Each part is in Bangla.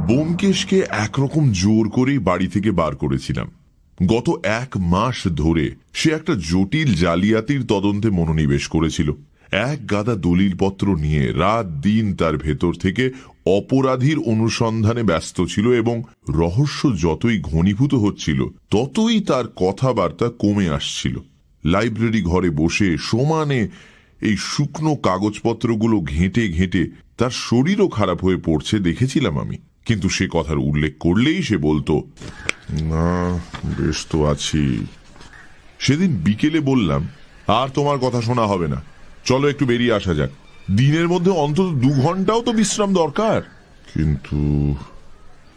ব্যোমকেশকে একরকম জোর করেই বাড়ি থেকে বার করেছিলাম। গত 1 মাস ধরে সে একটা জটিল জালিয়াতির তদন্তে মনোনিবেশ করেছিল। এক গাদা দলিলপত্র নিয়ে রাত দিন তার ভেতর থেকে অপরাধীর অনুসন্ধানে ব্যস্ত ছিল এবং রহস্য যতই ঘনীভূত হচ্ছিল ততই তার কথাবার্তা কমে আসছিল। লাইব্রেরি ঘরে বসে সমানে এই শুকনো কাগজপত্রগুলো ঘেঁটে ঘেঁটে তার শরীরও খারাপ হয়ে পড়ছে দেখেছিলাম আমি। কিন্তু সে কথার উল্লেখ করলেই সে বলতো, না বেশ তো আছি। সেদিন বিকেলে বললাম, আর তোমার কথা শোনা হবে না, চলো একটু বেরিয়ে আসা যাক। দিনের মধ্যে অন্তত 2 ঘন্টাও তো বিশ্রাম দরকার।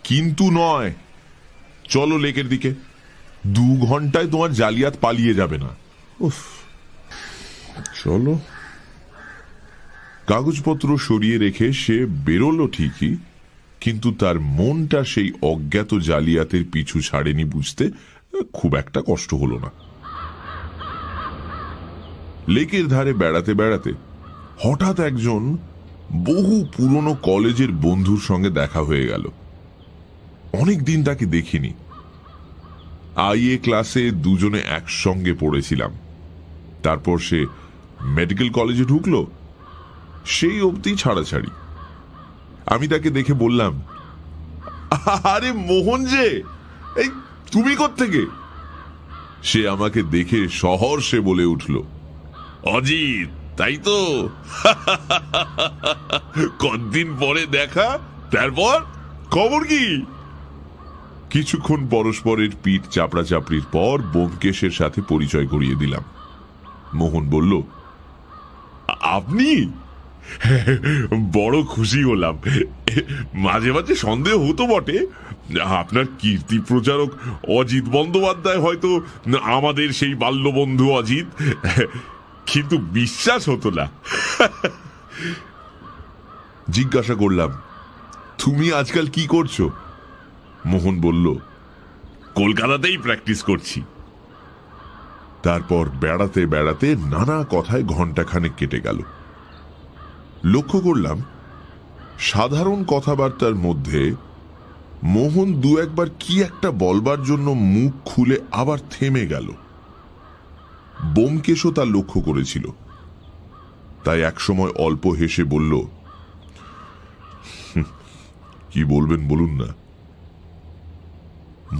কিন্তু নয়, চলো লেকের দিকে। 2 ঘন্টায় তোমার জালিয়াত পালিয়ে যাবে না। উফ, চলো। কাগজপত্র সরিয়ে রেখে সে বেরোলো ঠিকই, কিন্তু তার মনটা সেই অজ্ঞাত জালিয়াতের পিছু ছাড়েনি বুঝতে খুব একটা কষ্ট হলো না। লেকের ধারে বেড়াতে বেড়াতে হঠাৎ একজন বহু পুরনো কলেজের বন্ধুর সঙ্গে দেখা হয়ে গেল। অনেকদিন তাকে দেখিনি। আইএ ক্লাসে দুজনে একসঙ্গে পড়েছিলাম। তারপর সে মেডিকেল কলেজে ঢুকলো, সেই অবধি ছাড়াছাড়ি। আমি তাকে দেখে বললাম, আরে মোহন যে, এই তুমি কোত্থেকে? সে আমাকে দেখে সহর্ষে বলে উঠল, অজিত, তাই তো? কতদিন পরে দেখা, তারপর খবর কি? কিছুক্ষণ পরস্পরের পিঠ চাপড়া চাপড়ির পর ব্যোমকেশের সাথে পরিচয় করিয়ে দিলাম। মোহন বলল, আপনি? বড় খুশি হলাম। মাঝে মাঝে সন্দেহ হতো বটে, আপনার কীর্তি প্রচারক অজিত বন্দ্যোপাধ্যায় হয়তো আমাদের সেই বাল্যবন্ধু অজিত, কিন্তু বিশ্বাস হতো না। জিজ্ঞাসা করলাম, তুমি আজকাল কি করছো? মোহন বলল, কলকাতাতেই প্র্যাকটিস করছি। তারপর বেড়াতে বেড়াতে নানা কথায় ঘণ্টাখানেক কেটে গেল। লক্ষ্য করলাম সাধারণ কথাবার্তার মধ্যে মোহন 2-1 বার কি একটা বলবার জন্য মুখ খুলে আবার থেমে গেল। ব্যোমকেশও তা লক্ষ্য করেছিল, তাই একসময় অল্প হেসে বলল, কি বলবেন বলুন না।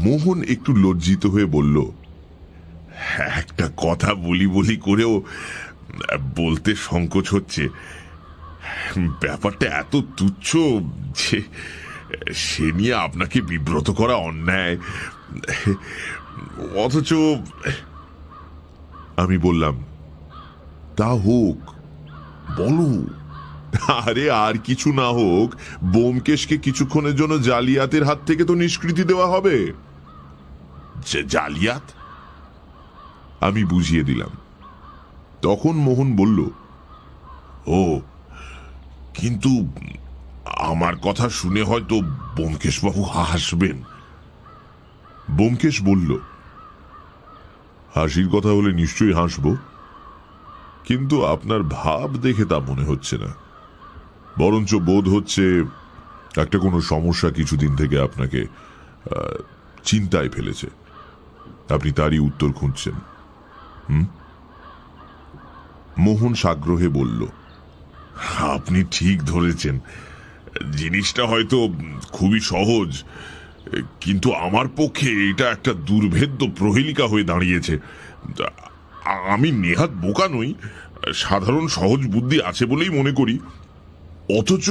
মোহন একটু লজ্জিত হয়ে বলল, একটা কথা বলি বলি করেও বলতে সংকোচ হচ্ছে। ব্যাপারটা এত তুচ্ছ যে সে নিয়ে আপনাকে বিব্রত করা অন্যায়। অথচ আমি বললাম, তা হোক, বলো। আরে আর কিছু না হোক, ব্যোমকেশকে কিছুক্ষণের জন্য জালিয়াতের হাত থেকে তো নিষ্কৃতি দেওয়া হবে। জালিয়াত? আমি বুঝিয়ে দিলাম। তখন মোহন বলল, ও, কিন্তু আমার কথা শুনে হয়তো ব্যোমকেশবাবু হাসবেন। ব্যোমকেশ বলল, হাসির কথা হলে নিশ্চয়ই হাসব, কিন্তু আপনার ভাব দেখে তা মনে হচ্ছে না। বরঞ্চ বোধ হচ্ছে একটা কোনো সমস্যা কিছুদিন থেকে আপনাকে চিন্তায় ফেলেছে। আপনি তারই উত্তর খুঁজছেন। মোহন সাগ্রহে বলল, আপনি ঠিক ধরেছেন। জিনিসটা হয়তো খুবই সহজ, কিন্তু আমার পক্ষে এটা একটা দুর্ভেদ্য প্রহেলিকা হয়ে দাঁড়িয়েছে। আমি নেহাত বোকা নই, সাধারণ সহজ বুদ্ধি আছে বলেই মনে করি। অথচ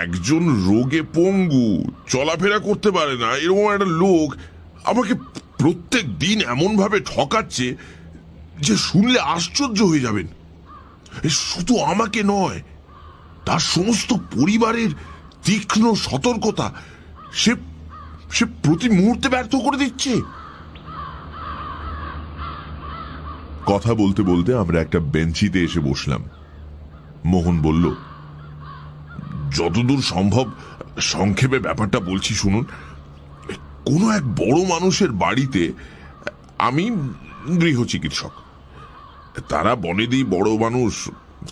একজন রোগে পঙ্গু, চলাফেরা করতে পারে না, এরকম একটা লোক আমাকে প্রত্যেক দিন এমন ভাবে ঠকাচ্ছে যে শুনলে আশ্চর্য হয়ে যাবেন। শুধু আমাকে নয়, তার সমস্ত পরিবারের তীক্ষ্ণ সতর্কতা সে সে প্রতি মুহূর্তে ব্যর্থ করে দিচ্ছে। কথা বলতে বলতে আমরা একটা বেঞ্চিতে এসে বসলাম। মোহন বলল, যতদূর সম্ভব সংক্ষেপে ব্যাপারটা বলছি শুনুন। কোনো এক বড় মানুষের বাড়িতে আমি গৃহ চিকিৎসক। তারা বনেদি বড় মানুষ,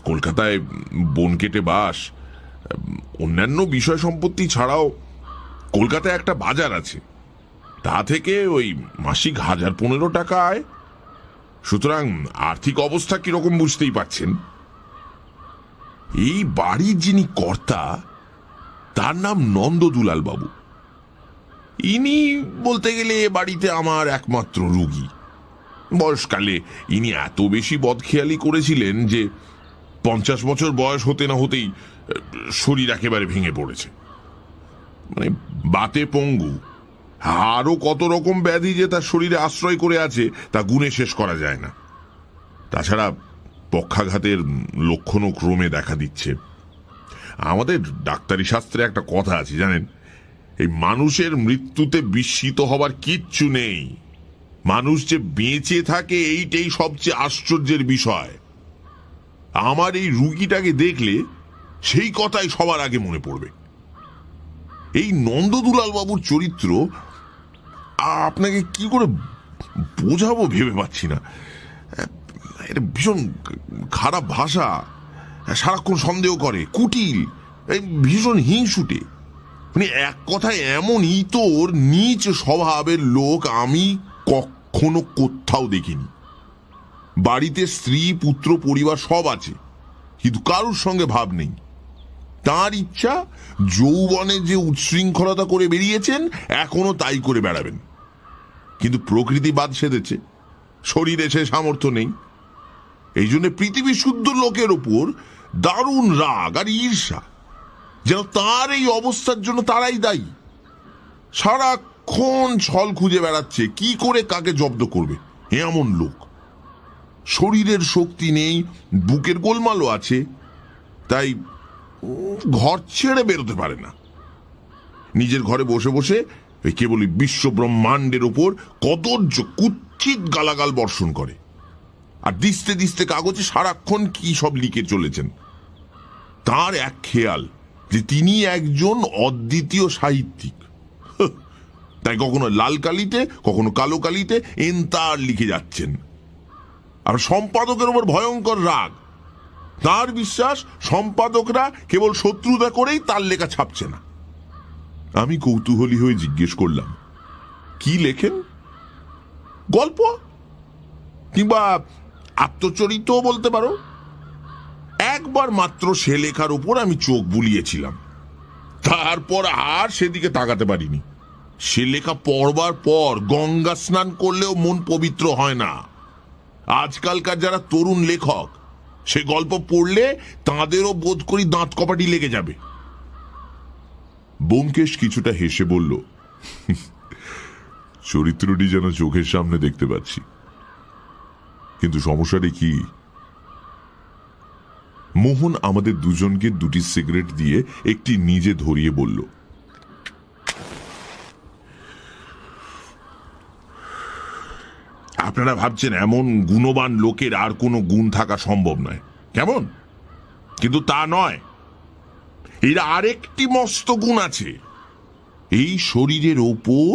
কলকাতায় বন কেটে বাস, অন্যান্য বিষয় সম্পত্তি ছাড়াও কলকাতায় একটা বাজার আছে, তা থেকে ওই মাসিক ১,০১৫ টাকা আয়। সুতরাং আর্থিক অবস্থা কিরকম বুঝতেই পাচ্ছেন। এই বাড়ির যিনি কর্তা, তার নাম নন্দদুলাল বাবু। ইনি বলতে গেলে এ বাড়িতে আমার একমাত্র রুগী। বয়সকালে ইনি এত বেশি বদখেয়ালি করেছিলেন যে ৫০ বছর বয়স হতে না হতেই শরীর একেবারে ভেঙে পড়েছে। মানে বাতে পঙ্গু, আরো কত রকম ব্যাধি যে তার শরীরে আশ্রয় করে আছে তা গুণে শেষ করা যায় না। তাছাড়া পক্ষাঘাতের লক্ষণও ক্রমে দেখা দিচ্ছে। আমাদের ডাক্তারি শাস্ত্রে একটা কথা আছে জানেন, এই মানুষের মৃত্যুতে বিস্মিত হবার কিচ্ছু নেই। মানুষ যে বেঁচে থাকে এইটাই সবচেয়ে আশ্চর্যের বিষয়। আমার এই রুগীটাকে দেখলে সেই কথাই সবার আগে মনে পড়বে। এই নন্দদুলাল বাবুর চরিত্র আপনাকে কি করে বোঝাবো ভেবে পাচ্ছি না। এটা ভীষণ খারাপ ভাষা, সারাক্ষণ সন্দেহ করে, কুটিল, ভীষণ হিংসুটে। মানে এক কথায় এমন ইতর নীচ স্বভাবের লোক আমি কখনো কোথাও দেখিনি। বাড়িতে স্ত্রী পুত্র পরিবার সব আছে, কিন্তু কারোর সঙ্গে ভাব নেই। তার ইচ্ছা যৌবনে যে উচ্ছৃঙ্খলতা করে বেরিয়েছেন এখনো তাই করে বেড়াবেন। কিন্তু প্রকৃতি বাদ সেধেছে, শরীরে সে সামর্থ্য নেই। এই জন্য পৃথিবীর শুদ্ধ লোকের ওপর দারুণ রাগ আর ঈর্ষা, যেন তার এই অবস্থার জন্য তারাই দায়ী। সারাক্ষণ ছল খুঁজে বেড়াচ্ছে কি করে কাকে জব্দ করবে। এমন লোক, শরীরের শক্তি নেই, বুকের গোলমালও আছে, তাই ঘর ছেড়ে বেরোতে পারে না। নিজের ঘরে বসে বসে কেবলই বিশ্ব ব্রহ্মাণ্ডের ওপর কদর্য কুৎসিত গালাগাল বর্ষণ করে, আর দিস্তে দিস্তে কাগজে সারাক্ষণ কি সব লিখে চলেছেন। তার এক খেয়াল যে তিনি একজন অদ্বিতীয় সাহিত্যিক, তাই কখনো লাল কালিতে কখনো কালো কালিতে এন্তার লিখে যাচ্ছেন। আর সম্পাদকের ওপর ভয়ঙ্কর রাগ। তার বিশ্বাস সম্পাদকরা কেবল শত্রুতা করেই তার লেখা ছাপছে না। আমি কৌতূহলী হয়ে জিজ্ঞেস করলাম, কি লেখেন? গল্প কিংবা আত্মচরিত বলতে পারো। একবার মাত্র সে লেখার উপর আমি চোখ বুলিয়েছিলাম, তারপর আর সেদিকে তাকাতে পারিনি। সে লেখা পড়বার পর গঙ্গা স্নান করলেও মন পবিত্র হয় না। আজকালকার যারা তরুণ লেখক, সে গল্প পড়লে তাঁদেরও বোধ করি দাঁত কপাটি লেগে যাবে। ব্যোমকেশ কিছুটা হেসে বলল, চরিত্রটি যেন চোখের সামনে দেখতে পাচ্ছি, কিন্তু সমস্যাটা কি? মোহন আমাদের দুজনকে দুটি সিগারেট দিয়ে একটি নিজে ধরিয়ে বলল, আপনারা ভাবছেন এমন গুণবান লোকের আর কোনো গুণ থাকা সম্ভব নয়, কেমন? কিন্তু তা নয়। এর আরেকটি মস্ত গুণ আছে। এই শরীরের ওপর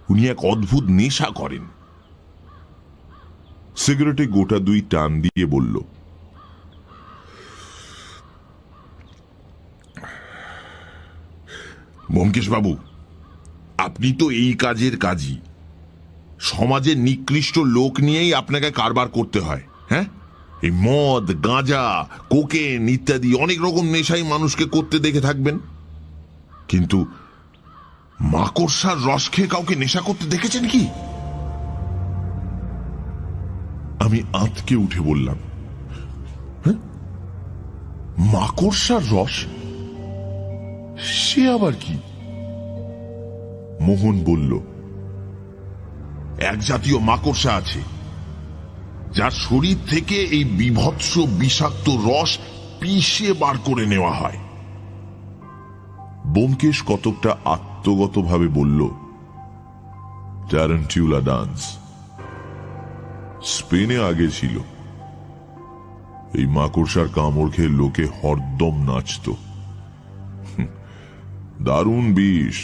উনি এক অদ্ভুত নেশা করেন। সিগারেটে গোটা দুই টান দিয়ে বলল, ব্যোমকেশ বাবু, আপনি তো এই কাজের কাজী। সমাজের নিকৃষ্ট লোক নিয়েই আপনাকে কারবার করতে হয়। হ্যাঁ, এই মদ, গাঁজা, কোকেন ইত্যাদি অনেক রকম নেশাই মানুষকে করতে দেখে থাকবেন, কিন্তু মাকড়সার রস খেয়ে কাউকে নেশা করতে দেখেছেন কি? আমি আঁতকে উঠে বললাম, হ্যাঁ, মাকড়সার রস? সে আবার কি? মোহন বলল, এক জাতীয় মাকড়সা আছে যার শরীর থেকে এই বিভৎস বিষাক্ত রস পিষে বার করে নেওয়া হয়। ব্যোমকেশ কতকটা আত্মগতভাবে বলল, ট্যারেন্টিউলা ডান্স। স্পেনে আগে ছিল। এই মাকড়সার কামড় খেয়ে লোকে হরদম নাচত। দারুণ বিষ।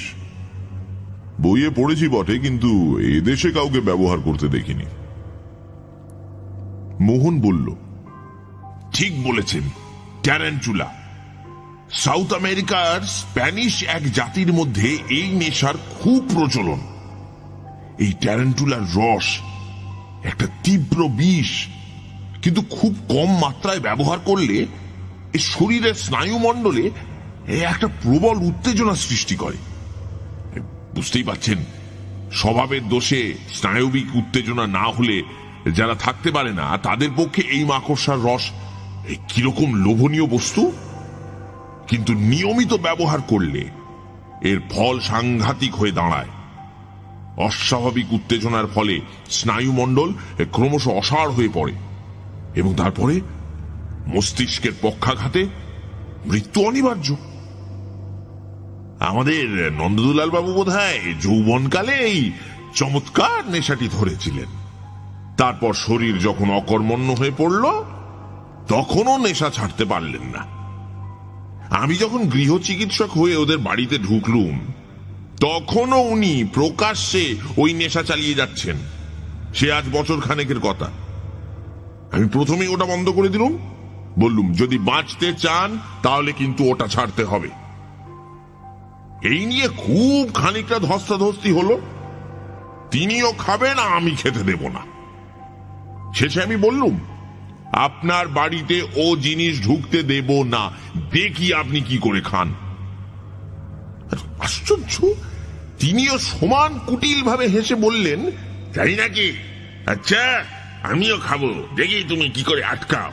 বইয়ে পড়েছি বটে, কিন্তু এদেশে কাউকে ব্যবহার করতে দেখিনি। মোহন বলল, ঠিক বলেছেন, ট্যারেন্টুলা। সাউথ আমেরিকার স্প্যানিশ এক জাতির মধ্যে এই নেশার খুব প্রচলন। এই ট্যারেন্টুলার রস একটা তীব্র বিষ, কিন্তু খুব কম মাত্রায় ব্যবহার করলে এই শরীরের স্নায়ুমণ্ডলে একটা প্রবল উত্তেজনা সৃষ্টি করে। বুঝতেই পারছেন, স্বভাবের দোষে স্নায়বিক উত্তেজনা না হলে যারা থাকতে পারে না তাদের পক্ষে এই মাকড়সার রস কিরকম লোভনীয় বস্তু। কিন্তু নিয়মিত ব্যবহার করলে এর ফল সাংঘাতিক হয়ে দাঁড়ায়। অস্বাভাবিক উত্তেজনার ফলে স্নায়ুমণ্ডল ক্রমশ অসাড় হয়ে পড়ে এবং তারপরে মস্তিষ্কের পক্ষাঘাতে মৃত্যু অনিবার্য। আমাদের নন্দদুলাল বাবু বোধহয় যৌবনকালে এই চমৎকার নেশাটি ধরেছিলেন। তারপর শরীর যখন অকর্মণ্য হয়ে পড়ল তখনও নেশা ছাড়তে পারলেন না। আমি যখন গৃহ চিকিৎসক হয়ে ওদের বাড়িতে ঢুকলুম তখনও উনি প্রকাশ্যে ওই নেশা চালিয়ে যাচ্ছেন। সে আজ বছর খানেকের কথা। আমি প্রথমেই ওটা বন্ধ করে দিলুম, বললুম যদি বাঁচতে চান তাহলে কিন্তু ওটা ছাড়তে হবে। এই নিয়ে খুব খানিকটা ধস্তাধস্তি হলো। তিনিও খাবেন, আমি খেতে দেব না। শেষে আমি বললুম আপনার বাড়িতে ও জিনিস ঢুকতে দেব না, দেখি আপনি কি করে খান। আশ্চর্য, তিনিও সমান কুটিল ভাবে হেসে বললেন, তাই নাকি? আচ্ছা, আমিও খাবো, দেখি তুমি কি করে আটকাও।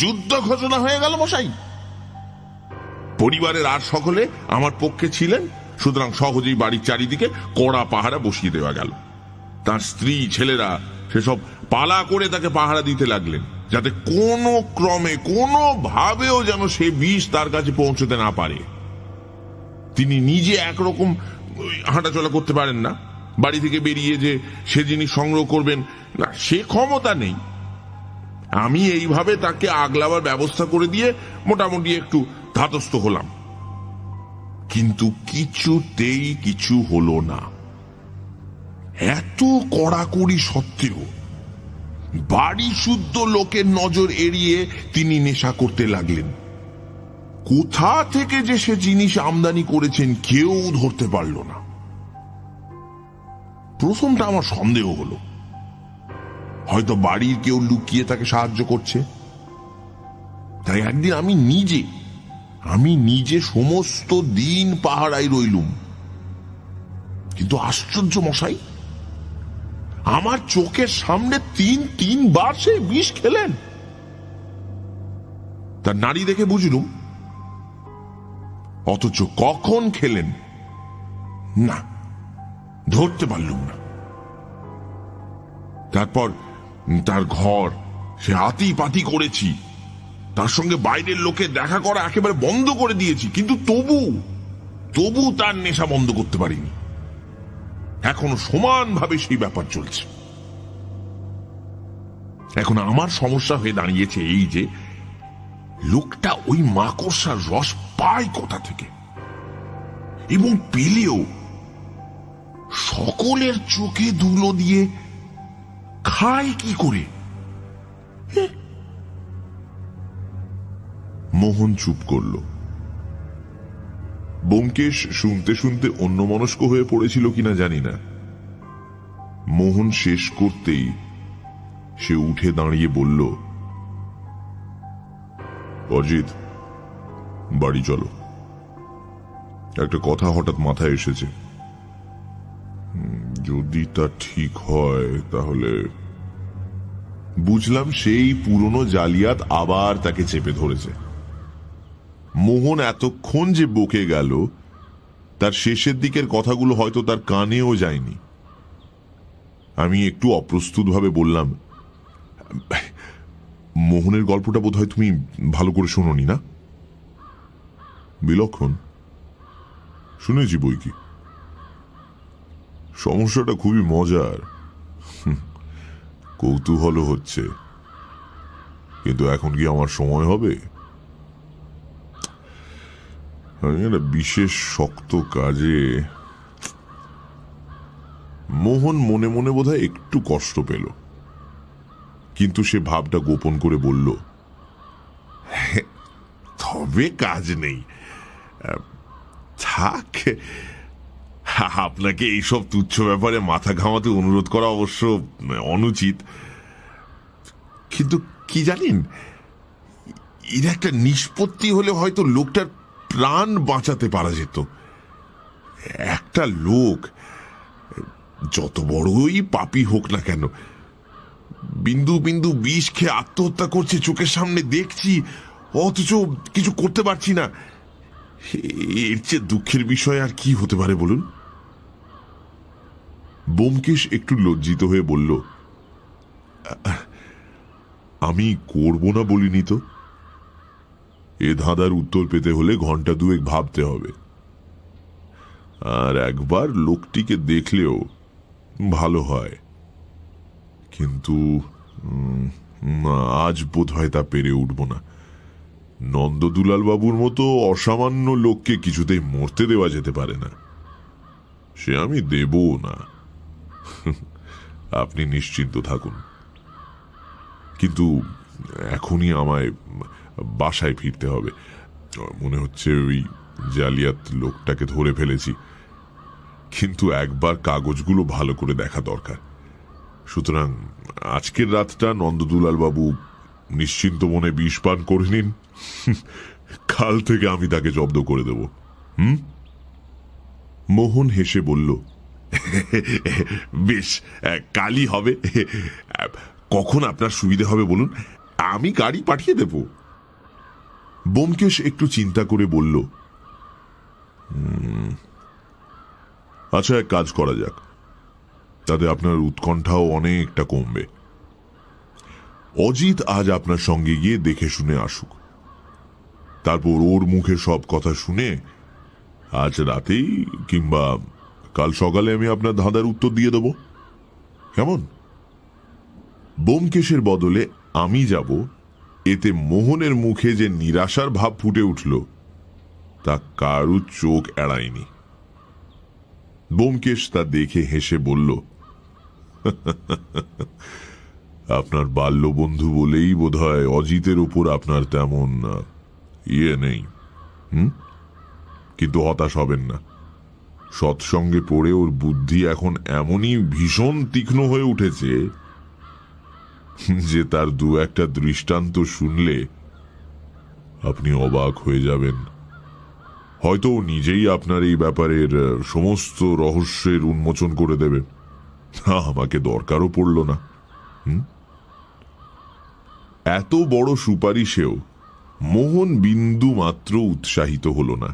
যুদ্ধ ঘোষণা হয়ে গেল মশাই। পরিবারের আর সকলে আমার পক্ষে ছিলেন, সুতরাং সহজেই বাড়ির চারিদিকে কড়া পাহারা বসিয়ে দেওয়া গেল। তার স্ত্রী ছেলেরা সেসব পালা করে তাকে পাহারা দিতে লাগলেন, যাতে কোনো ক্রমে কোনো ভাবেও যেন সে বিষ তার কাছে পৌঁছতে না পারে। তিনি নিজে একরকম হাঁটাচলা করতে পারেন না, বাড়ি থেকে বেরিয়ে যে সে জিনিস সংগ্রহ করবেন না সে ক্ষমতা নেই। আমি এইভাবে তাকে আগলাবার ব্যবস্থা করে দিয়ে মোটামুটি একটু ধাতস্থ হলাম, কিন্তু কিছুতেই কিছু হলো না। এত কড়াকড়ি সত্ত্বেও বাড়ি শুদ্ধ লোকের নজর এড়িয়ে তিনি নেশা করতে লাগলেন। কোথা থেকে যে সে জিনিস আমদানি করেছেন কেউ ধরতে পারল না। প্রথমটা আমার সন্দেহ হলো, হয়তো বাড়ির কেউ লুকিয়ে তাকে সাহায্য করছে। তাই একদিন আমি নিজে সমস্ত দিন পাহারায় রইলুম। কিন্তু আশ্চর্য মশাই, আমার চোখের সামনে তিনবার সে বিষ খেলেন। তার নাড়ি দেখে বুঝলুম, অথচ কখন খেলেন না ধরতে পারলুম না। তারপর তার ঘর সে আতি পাতি করেছি, তার সঙ্গে বাইরের লোকে দেখা করা একেবারে বন্ধ করে দিয়েছি, কিন্তু তবু তার নেশা বন্ধ করতে পারিনি। এখনো সমানভাবে সেই ব্যাপার চলছে। এখন আমার সমস্যা হয়ে দাঁড়িয়েছে এই যে লোকটা ওই মাকড়সার রস পায় কোথা থেকে, এবং পেলেও সকলের চোখে ধুলো দিয়ে খায় কি করে? মোহন চুপ করল। ব্যোমকেশ শুনতে শুনতে অন্যমনস্ক হয়ে পড়েছিল কিনা জানি না। মোহন শেষ করতেই সে উঠে দাঁড়িয়ে বলল, অজিত, বাড়ি চলো। একটা কথা হঠাৎ মাথায় এসেছে। যদি তা ঠিক হয় তাহলে। বুঝলাম সেই পুরনো জালিয়াত আবার তাকে চেপে ধরেছে। মোহন এতক্ষণ যে বকে গেল তার শেষের দিকের কথাগুলো হয়তো তার কানেও যায়নি। আমি একটু অপ্রস্তুত ভাবে বললাম, মোহনের গল্পটা বোধহয় তুমি ভালো করে শোনোনি না? বিলক্ষণ, শুনেছি বই কি। সমস্যাটা খুবই মজার, কৌতূহল হচ্ছে, কিন্তু এখন কি আমার সময় হবে? আমি একটা বিশেষ শক্ত কাজে। মোহন মনে মনে বোধহয় একটু কষ্ট পেল, কিন্তু সে ভাবটা গোপন করে বলল, তবে করবে কাজ নেই। থাক, আপনাকে এইসব তুচ্ছ ব্যাপারে মাথা ঘামাতে অনুরোধ করা অবশ্য অনুচিত, কিন্তু কি জানেন, এর একটা নিষ্পত্তি হলে হয়তো লোকটার প্রাণ বাঁচাতে পারা যেত। একটা লোক যত বড়ই পাপী হোক না কেন, বিন্দু বিন্দু বিষ খেয়ে আত্মহত্যা করছে চোখের সামনে দেখছি, অথচ কিছু করতে পারছি না। এর চেয়ে দুঃখের বিষয় আর কি হতে পারে বলুন? ব্যোমকেশ একটু লজ্জিত হয়ে বলল, আমি করব না বলিনি তো। এ ধাঁধার উত্তর পেতে হলে ঘন্টা দুয়েক ভাবতে হবে, আর একবার লোকটিকে দেখলেও ভালো হয়, কিন্তু আজ বোধ হয় তা পেরে উঠব না। নন্দদুলাল বাবুর মতো অসামান্য লোককে কিছুতেই মরতে দেওয়া যেতে পারে না, সে আমি দেব না। আপনি নিশ্চিন্ত থাকুন, কিন্তু এখনই আমায় বাসায় ফিরতে হবে। মনে হচ্ছে ওই জালিয়াত লোকটাকে ধরে ফেলেছি, কিন্তু একবার কাগজগুলো ভালো করে দেখা দরকার। সুতরাং আজকের রাতটা নন্দদুলাল বাবু নিশ্চিন্ত মনে বিষ পান করে নিন, কাল থেকে আমি তাকে জব্দ করে দেব। মোহন হেসে বলল, বেশ, কালই হবে। কখন আপনার সুবিধে হবে বলুন, আমি গাড়ি পাঠিয়ে দেব। ব্যোমকেশ একটু চিন্তা করে বলল, আচ্ছা, এক কাজ করা যাক, তাতে আপনার উৎকণ্ঠাও অনেকটা কমবে। অজিত আজ আপনার সঙ্গে গিয়ে দেখে শুনে আসুক, তারপর ওর মুখে সব কথা শুনে আজ রাতেই কিংবা কাল সকালে আমি আপনার ধাঁধার উত্তর দিয়ে দেব, কেমন? ব্যোমকেশের বদলে আমি যাব, এতে মোহনের মুখে যে নিরাশার ভাব ফুটে উঠল তা কারু চোখ এড়ায়নি। ব্যোমকেশ তা দেখে হেসে বলল, আপনার বাল্যবন্ধু বলেই বোধহয় অজিতের উপর আপনার তেমন ইয়ে নেই। কিন্তু হতাশ হবেন না, সৎসঙ্গে পড়ে ওর বুদ্ধি এখন এমনই ভীষণ তীক্ষ্ণ হয়ে উঠেছে যে তার দু একটা দৃষ্টান্ত শুনলে আপনি অবাক হয়ে যাবেন। হয়তো নিজেই আপনার এই ব্যাপারের সমস্ত রহস্যের উন্মোচন করে দেবে, আমাকে দরকারও পড়ল না। এত বড় সুপারিশেও মোহন বিন্দু মাত্র উৎসাহিত হল না।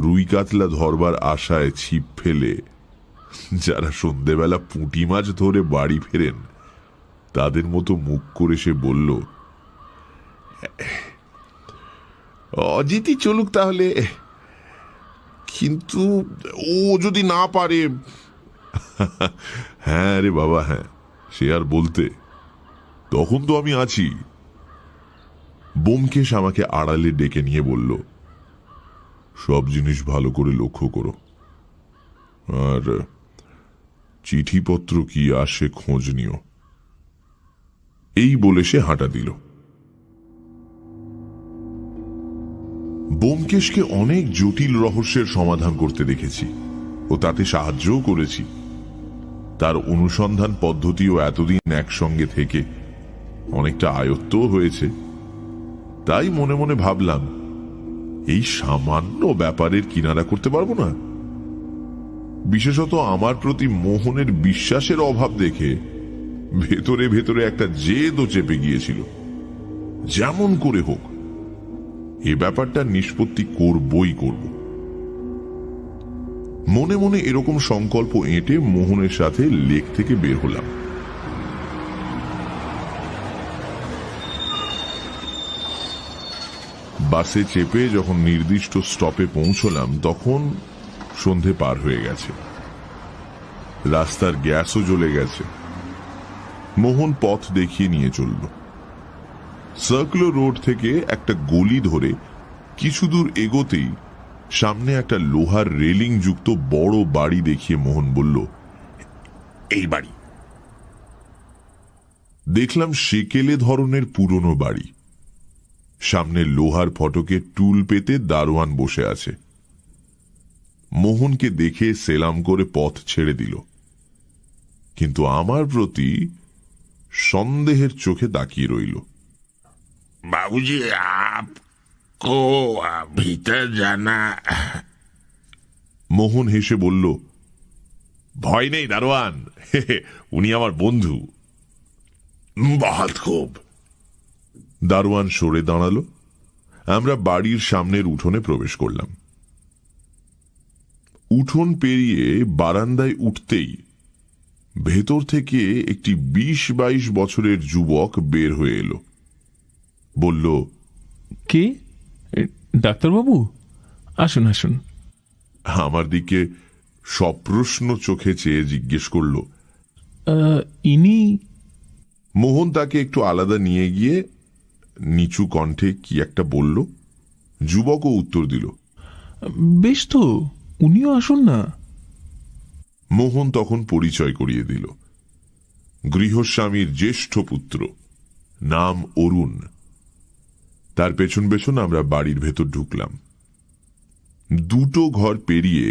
রুই কাতলা ধরবার আশায় ছিপ ফেলে যারা সন্ধেবেলা পুঁটি মাছ ধরে বাড়ি ফেরেন তাদের মতো মুখ করে সে বলল, অজিতই চলুক তাহলে, কিন্তু ও যদি না পারে। হ্যাঁ রে বাবা, হ্যাঁ, সে আর বলতে, তখন তো আমি আছি। ব্যোমকেশ আমাকে আড়ালে ডেকে নিয়ে বলল, সব জিনিস ভালো করে লক্ষ্য করো, আর চিঠিপত্র কি আসে খোঁজ নিও। এই বলে সে হাঁটা দিল। ব্যোমকেশকে অনেক জটিল রহস্যের সমাধান করতে দেখেছি ও তাতে সাহায্যও করেছি। তার অনুসন্ধান পদ্ধতিও এতদিন একসঙ্গে থেকে অনেকটা আয়ত্তও হয়েছে। তাই মনে মনে ভাবলাম, এই সামান্য ব্যাপারের কিনারা করতে পারবো না। বিশেষত আমার প্রতি মোহনের বিশ্বাসের অভাব দেখে ভেতরে ভেতরে একটা জেদও চেপে গিয়েছিল। যেমন করে হোক এ ব্যাপারটা নিষ্পত্তি করবই করব। মনে মনে এরকম সংকল্প এঁটে মোহনের সাথে লেক থেকে বের হলাম। বাসে চেপে যখন নির্দিষ্ট স্টপে পৌঁছলাম তখন সন্ধে পার হয়ে গেছে, রাস্তার গ্যাসও জ্বলে গেছে। মোহন পথ দেখিয়ে নিয়ে চলল। সার্কুলার রোড থেকে একটা গলি ধরে কিছু দূর এগোতেই সামনে একটা লোহার রেলিং যুক্ত বড় বাড়ি দেখিয়ে মোহন বলল, এই বাড়ি। দেখলাম সেকেলে ধরনের পুরনো বাড়ি, সামনে লোহার ফটকে টুল পেতে দারোয়ান বসে আছে। মোহনকে দেখে সেলাম করে পথ ছেড়ে দিল, কিন্তু আমার প্রতি সন্দেহের চোখে তাকিয়ে রইল। बाबूजी आपको भीतर जाना। মোহন হেসে বলল, ভয় নেই দারোয়ান, উনি আমার বন্ধু। बहुत खूब। দারোয়ান সরে দাঁড়ালো। আমরা বাড়ির সামনের উঠোনে প্রবেশ করলাম। উঠোন পেরিয়ে বারান্দায় উঠতেই ভেতর থেকে একটি 20-22 বছরের যুবক বের হয়ে এলো। বলল, কে? ডাক্তারবাবু, আসুন আসুন। আমার দিকে সপ্রশ্ন চোখে চেয়ে জিজ্ঞেস করল, ইনি? মোহন তাকে একটু আলাদা নিয়ে গিয়ে নিচু কণ্ঠে কি একটা বলল। যুবকও উত্তর দিল, বেশ তো, উনিও আসুন না। মোহন তখন পরিচয় করিয়ে দিল। গৃহস্বামীর জ্যেষ্ঠ পুত্র, নাম অরুণ। তার পেছন পেছন আমরা বাড়ির ভেতর ঢুকলাম। দুটো ঘর পেরিয়ে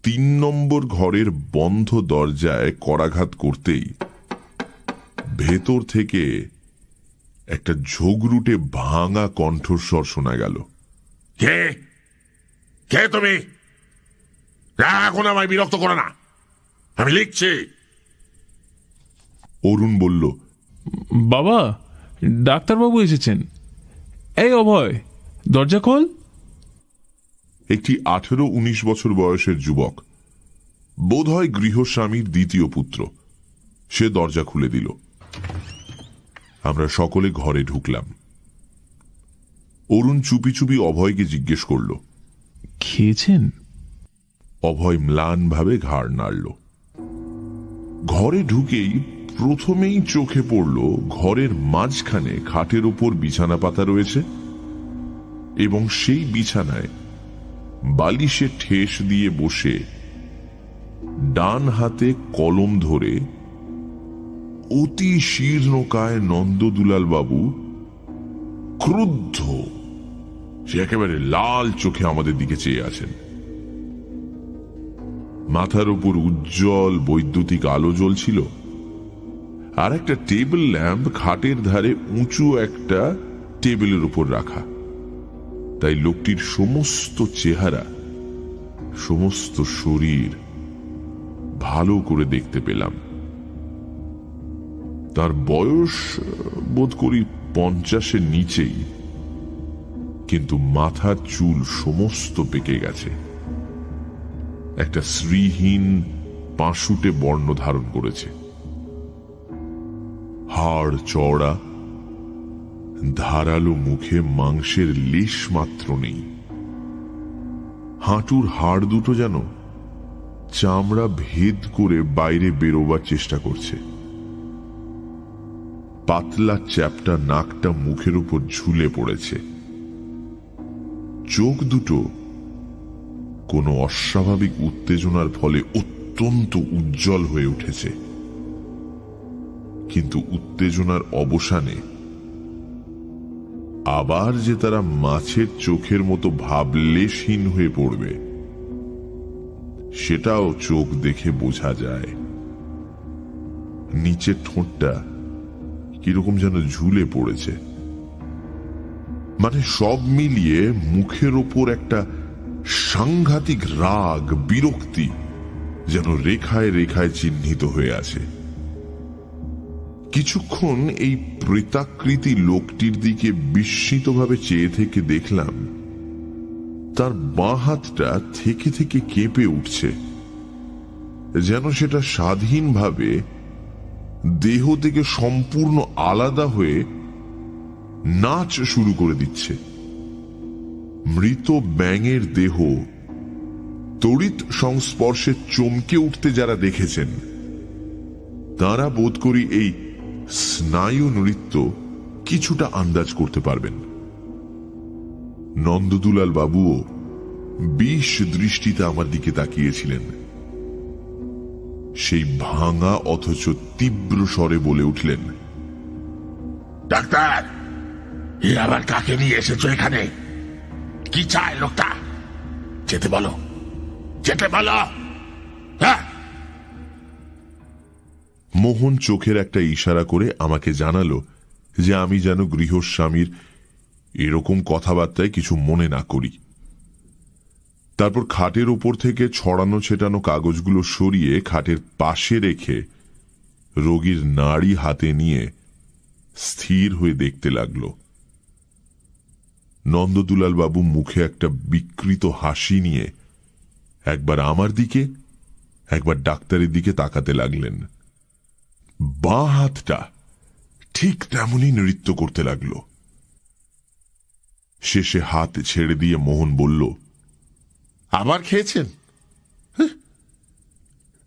3 নম্বর ঘরের বন্ধ দরজায় করাঘাত করতেই ভেতর থেকে একটা ঝগড়ুটে ভাঙা কণ্ঠস্বর শোনা গেল। কে কে তুমি? এখন আমায় বিরক্ত করো না, আমি লিখছি। অরুণ বলল, বাবা, ডাক্তারবাবু এসেছেন। এই অভয়, দরজা খোল। একটি 18-19 বছর বয়সের যুবক, বোধহয় গৃহস্বামীর দ্বিতীয় পুত্র, সে দরজা খুলে দিল। আমরা সকলে ঘরে ঢুকলাম। অরুণ চুপি চুপি অভয়কে জিজ্ঞেস করল। খেয়েছেন? অভয় ম্লানভাবে ঘাড় নাড়ল। ঘরে ঢুকেই প্রথমেই চোখে পড়ল ঘরের মাঝখানে খাটের উপর বিছানা পাতা রয়েছে এবং সেই বিছানায় বালিশে ঠেস দিয়ে বসে ডান হাতে কলম ধরে অতি শীর্ণকায় নন্দদুলাল বাবু ক্রুদ্ধ, সে একেবারে লাল চোখে আমাদের দিকে চেয়ে আছেন। মাথার উপর উজ্জ্বল বৈদ্যুতিক আলো জ্বলছিল, আর একটা টেবিল ল্যাম্প খাটের ধারে উঁচু একটা টেবিলের উপর রাখা। তাই লোকটির সমস্ত চেহারা, সমস্ত শরীর ভালো করে দেখতে পেলাম। তার বয়স বোধ করি 50-এর নিচেই, কিন্তু মাথার চুল সমস্ত পেকে গেছে, একটা শ্রীহীন পাশুটে বর্ণ ধারণ করেছে। হাড় চওড়া, ধারালো মুখে মাংসের লেশ মাত্র নেই। হাঁটুর হাড় দুটো যেন চামড়া ভেদ করে বাইরে বেরোবার চেষ্টা করছে। পাতলা চ্যাপ্টা নাকটা মুখের উপর ঝুলে পড়েছে। চোখ দুটো কোনো অস্বাভাবিক উত্তেজনার ফলে অত্যন্ত উজ্জ্বল হয়ে উঠেছে, কিন্তু উত্তেজনার অবসানে আবার যে তারা মাছের চোখের মতো ভাবলেশহীন হয়ে পড়বে, সেটাও চোখ দেখে বোঝা যায়। নিচের ঠোঁটটা কিরকম যেন ঝুলে পড়েছে। মানে সব মিলিয়ে মুখের ওপর একটা সাংঘাতিক রাগ, বিরক্তি যেন রেখায় রেখায় চিহ্নিত হয়ে আছে। কিছুক্ষণ এই প্রেতাকৃতি লোকটির দিকে বিস্মিতভাবে চেয়ে থেকে দেখলাম তার বাঁ হাতটা থেকে থেকে কেঁপে উঠছে, যেন সেটা স্বাধীনভাবে দেহ থেকে সম্পূর্ণ আলাদা হয়ে নাচ শুরু করে দিচ্ছে। মৃত ব্যাঙের দেহ তড়িৎ সংস্পর্শে চমকে উঠতে যারা দেখেছেন, তারা বোধ করি এই স্নায়ু নৃত্য কিছুটা আন্দাজ করতে পারবেন। নন্দদুলাল বাবুও বিষ দৃষ্টিতে আমার দিকে তাকিয়েছিলেন। সেই ভাঙা অথচ তীব্র স্বরে বলে উঠলেন, ডাক্তার, এ আবার কাকে নিয়ে এসেছো এখানে? কি চায় লোকটা? যেতে বলো, যেতে বলো। হ্যাঁ। মোহন চোখের একটা ইশারা করে আমাকে জানালো যে আমি যেন গৃহস্বামীর এরকম কথাবার্তায় কিছু মনে না করি। তারপর খাটের ওপর থেকে ছড়ানো ছেটানো কাগজগুলো সরিয়ে খাটের পাশে রেখে রোগীর নাড়ি হাতে নিয়ে স্থির হয়ে দেখতে লাগল। নন্দদুলাল বাবু মুখে একটা বিকৃত হাসি নিয়ে একবার আমার দিকে একবার ডাক্তারের দিকে তাকাতে লাগলেন। বাঁ হাতটা ঠিক তেমনই নৃত্য করতে লাগল। শেষে হাত ছেড়ে দিয়ে মোহন বলল, আবার খেয়েছেন?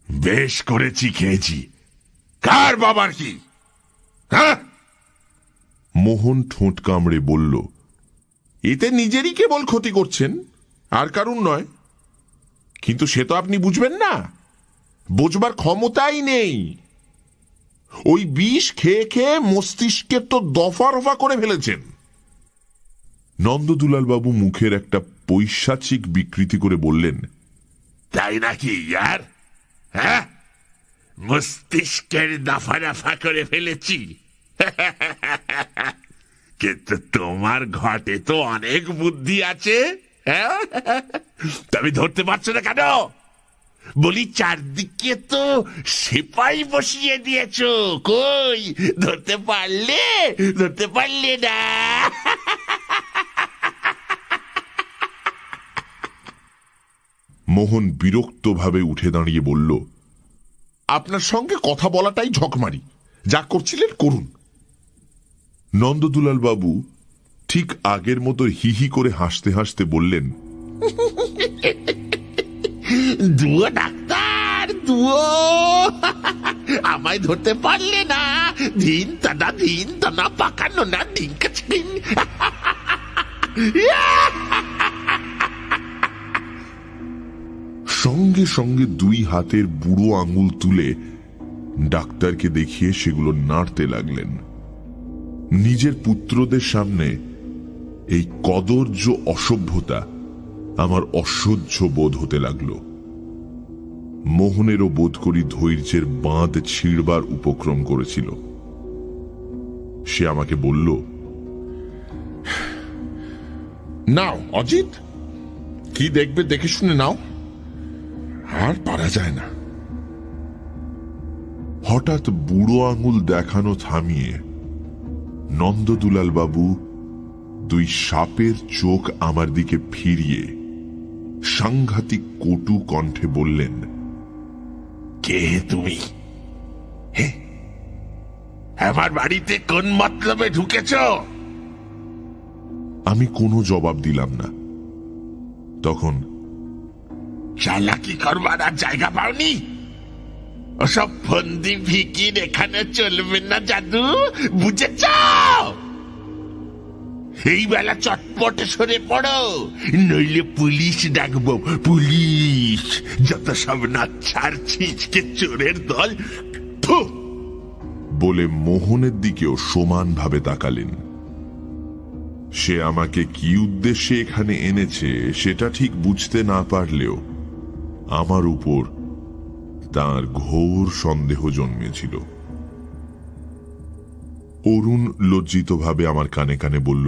বেশ করেছি, খেয়েছি। কার বাবার কি? হ্যাঁ। মোহন ঠোঁট কামড়ে বলল, এতে নিজেরই কেবল ক্ষতি করছেন, আর কারণ নয়। কিন্তু সে তো আপনি বুঝবেন না, বুঝবার ক্ষমতাই নেই। ওই বিষ খেয়ে খেয়ে মস্তিষ্কে তো দফা রফা করে ফেলেছেন। নন্দদুলাল বাবু মুখের একটা পৈশাচিক বিকৃতি করে বললেন, তাই নাকি ইয়ার? হ্যাঁ, মস্তিষ্কের দফা রফা করে ফেলেছি। কিন্তু তোমার ঘটে তো অনেক বুদ্ধি আছে। হ্যাঁ, তুমি ধরতে পারছো না কেন? বলি চারদিকে তো সেপাই বসিয়ে দিয়েছো, কই ধরতে পারলে? ধরতে পারলে না। মোহন বিরক্তভাবে উঠে দাঁড়িয়ে বলল, আপনার সঙ্গে কথা বলাটাই ঝকমারি। যা করছিলেন করুন। নন্দদুলাল বাবু ঠিক আগের মতো হিহি করে হাসতে হাসতে বললেন, দুয়ো ডাক্তার, দুয়ো। আমায় ধরতে পারলে না। দিন টানা পাকানো না ডিঙ্কাচিন। সঙ্গে সঙ্গে দুই হাতের বুড়ো আঙুল তুলে ডাক্তারকে দেখিয়ে সেগুলো নাড়তে লাগলেন। নিজের পুত্রদের সামনে এই কদর্য অসভ্যতা আমার অসহ্য বোধ হতে লাগলো। মোহনেরও বোধ করি ধৈর্যের বাঁধ ছিঁড়বার উপক্রম করেছিল। সে আমাকে বলল, নাও অজিত, কি দেখবে দেখে শুনে নাও, আর পারা যায় না। হঠাৎ বুড়ো আঙুল দেখানো থামিয়ে নন্দদুলাল বাবু দুই সাপের চোখ আমার দিকে ফিরিয়ে সাংঘাতিক কটু কণ্ঠে বললেন, কে তুমি? আমার বাড়িতে কোন মতলবে ঢুকেছ? আমি কোনো জবাব দিলাম না। তখন, চালাকি করবার আর জায়গা পাওনি? ওসব ফন্দি ফিকির এখানে চলবে না জাদু, বুঝেছ? এই বেলা চটপটে সরে পড়ো, নইলে পুলিশ ডাকবো। পুলিশ যত সব নাচ্ছার ছিঁচকে চোরের দল। থু! বলে মোহনের দিকেও সমানভাবে তাকালেন। সে আমাকে কি উদ্দেশ্যে এখানে এনেছে সেটা ঠিক বুঝতে না পারলেও আমার উপর তার ঘোর সন্দেহ জন্মেছিল। অরুণ লজ্জিতভাবে আমার কানে কানে বলল,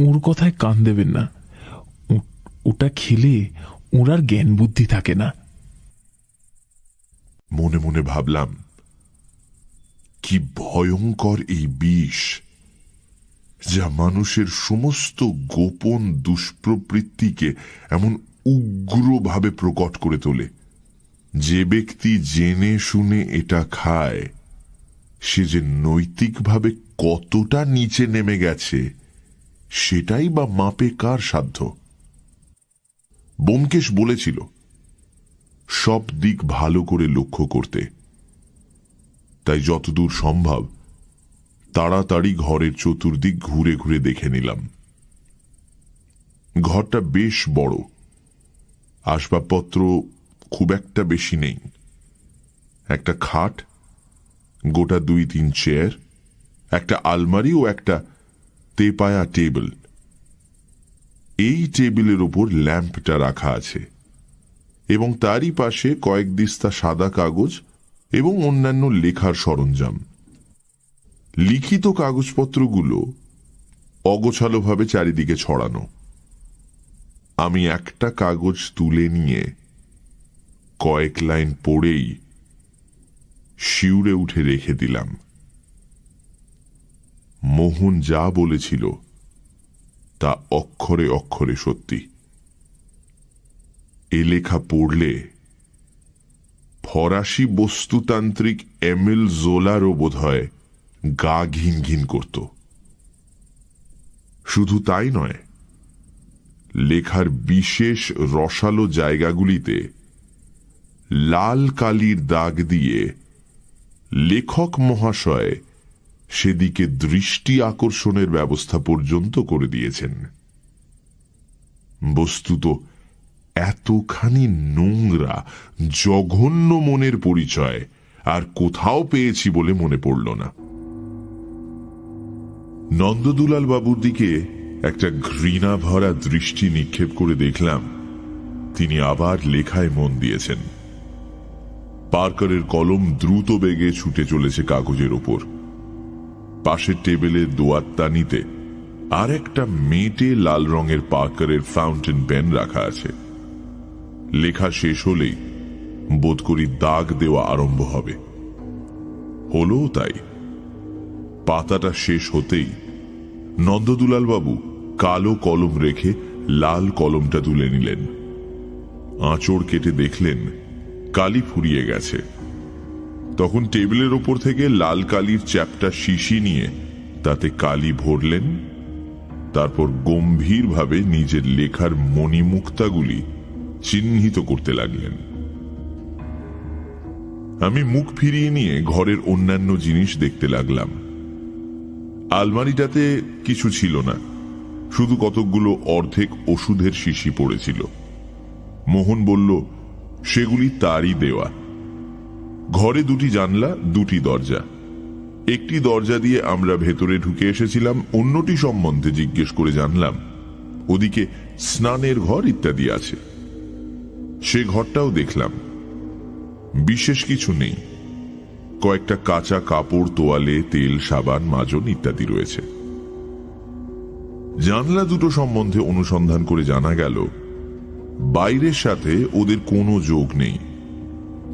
ওর কথায় কান দেবেন না। ওটা খেলে ওর আর জ্ঞান বুদ্ধি থাকে না। মনে মনে ভাবলাম, কি ভয়ঙ্কর এই বিষ, যা মানুষের সমস্ত গোপন দুষ্প্রবৃত্তিকে এমন উগ্রভাবে প্রকট করে তোলে। যে ব্যক্তি জেনে শুনে এটা খায়, সে যে নৈতিকভাবে কতটা নিচে নেমে গেছে সেটাই বা মাপে কার সাধ্য। ব্যোমকেশ বলেছিল সব দিক ভালো করে লক্ষ্য করতে। তাই যতদূর সম্ভব তাড়াতাড়ি ঘরের চতুর্দিক ঘুরে ঘুরে দেখে নিলাম। ঘরটা বেশ বড়, আসবাবপত্র খুব একটা বেশি নেই। একটা খাট, গোটা 2-3 চেয়ার, একটা আলমারি ও একটা তেপায়া টেবিল। এই টেবিলের ওপর ল্যাম্পটা রাখা আছে এবং তারই পাশে কয়েক দিস্তা সাদা কাগজ এবং অন্যান্য লেখার সরঞ্জাম। লিখিত কাগজপত্রগুলো অগোছালোভাবে চারিদিকে ছড়ানো। আমি একটা কাগজ তুলে নিয়ে কয়েক লাইন পড়েই শিউরে উঠে রেখে দিলাম। মোহন যা বলেছিল তা অক্ষরে অক্ষরে সত্যি। এ লেখা পড়লে ফরাসি বস্তুতান্ত্রিক এমিল জোলারও বোধহয় গা ঘিন ঘিন করত। শুধু তাই নয়, লেখার বিশেষ রসালো জায়গাগুলিতে লাল কালির দাগ দিয়ে লেখক মহাশয় সেদিকে দৃষ্টি আকর্ষণের ব্যবস্থা পর্যন্ত করে দিয়েছেন। বস্তুত এতখানি নোংরা জঘন্য মনের পরিচয় আর কোথাও পেয়েছি বলে মনে পড়ল না। নন্দদুলাল বাবুর দিকে একটা ঘৃণা ভরা দৃষ্টি নিক্ষেপ করে দেখলাম তিনি আবার লেখায় মন দিয়েছেন। পার্কারের কলম দ্রুত বেগে ছুটে চলেছে কাগজের ওপর। পাশের টেবিলের দোয়াত্তানিতে আর একটা মেটে লাল রঙের পার্কারের ফাউন্টেন পেন রাখা আছে। লেখা শেষ হলেই বোধ করি দাগ দেওয়া আরম্ভ হবে। হলো তাই। পাতাটা শেষ হতেই নন্দদুলাল বাবু কালো কলম রেখে লাল কলমটা তুলে নিলেন। আঁচড় কেটে দেখলেন কালি ফুরিয়ে গেছে। তখন টেবিলের ওপর থেকে লাল কালির চ্যাপটা শিশি নিয়ে তাতে কালি ভরলেন। তারপর গম্ভীরভাবে নিজের লেখার মণিমুক্তাগুলি চিহ্নিত করতে লাগলেন। আমি মুখ ফিরিয়ে নিয়ে ঘরের অন্যান্য জিনিস দেখতে লাগলাম। আলমারিটাতে কিছু ছিল না, শুধু কতকগুলো অর্ধেক ওষুধের শিশি পড়েছিল। মোহন বলল সেগুলি তারই দেওয়া। ঘরে দুটি জানলা, দুটি দরজা। একটি দরজা দিয়ে আমরা ভেতরে ঢুকে এসেছিলাম, অন্যটি সম্বন্ধে জিজ্ঞেস করে জানলাম ওদিকে স্নানের ঘর ইত্যাদি আছে। সে ঘরটাও দেখলাম। বিশেষ কিছু নেই, কয়েকটা কাঁচা কাপড়, তোয়ালে, তেল, সাবান, মাজন ইত্যাদি রয়েছে। জানলা দুটো সম্বন্ধে অনুসন্ধান করে জানা গেল বাইরের সাথে ওদের কোনো যোগ নেই।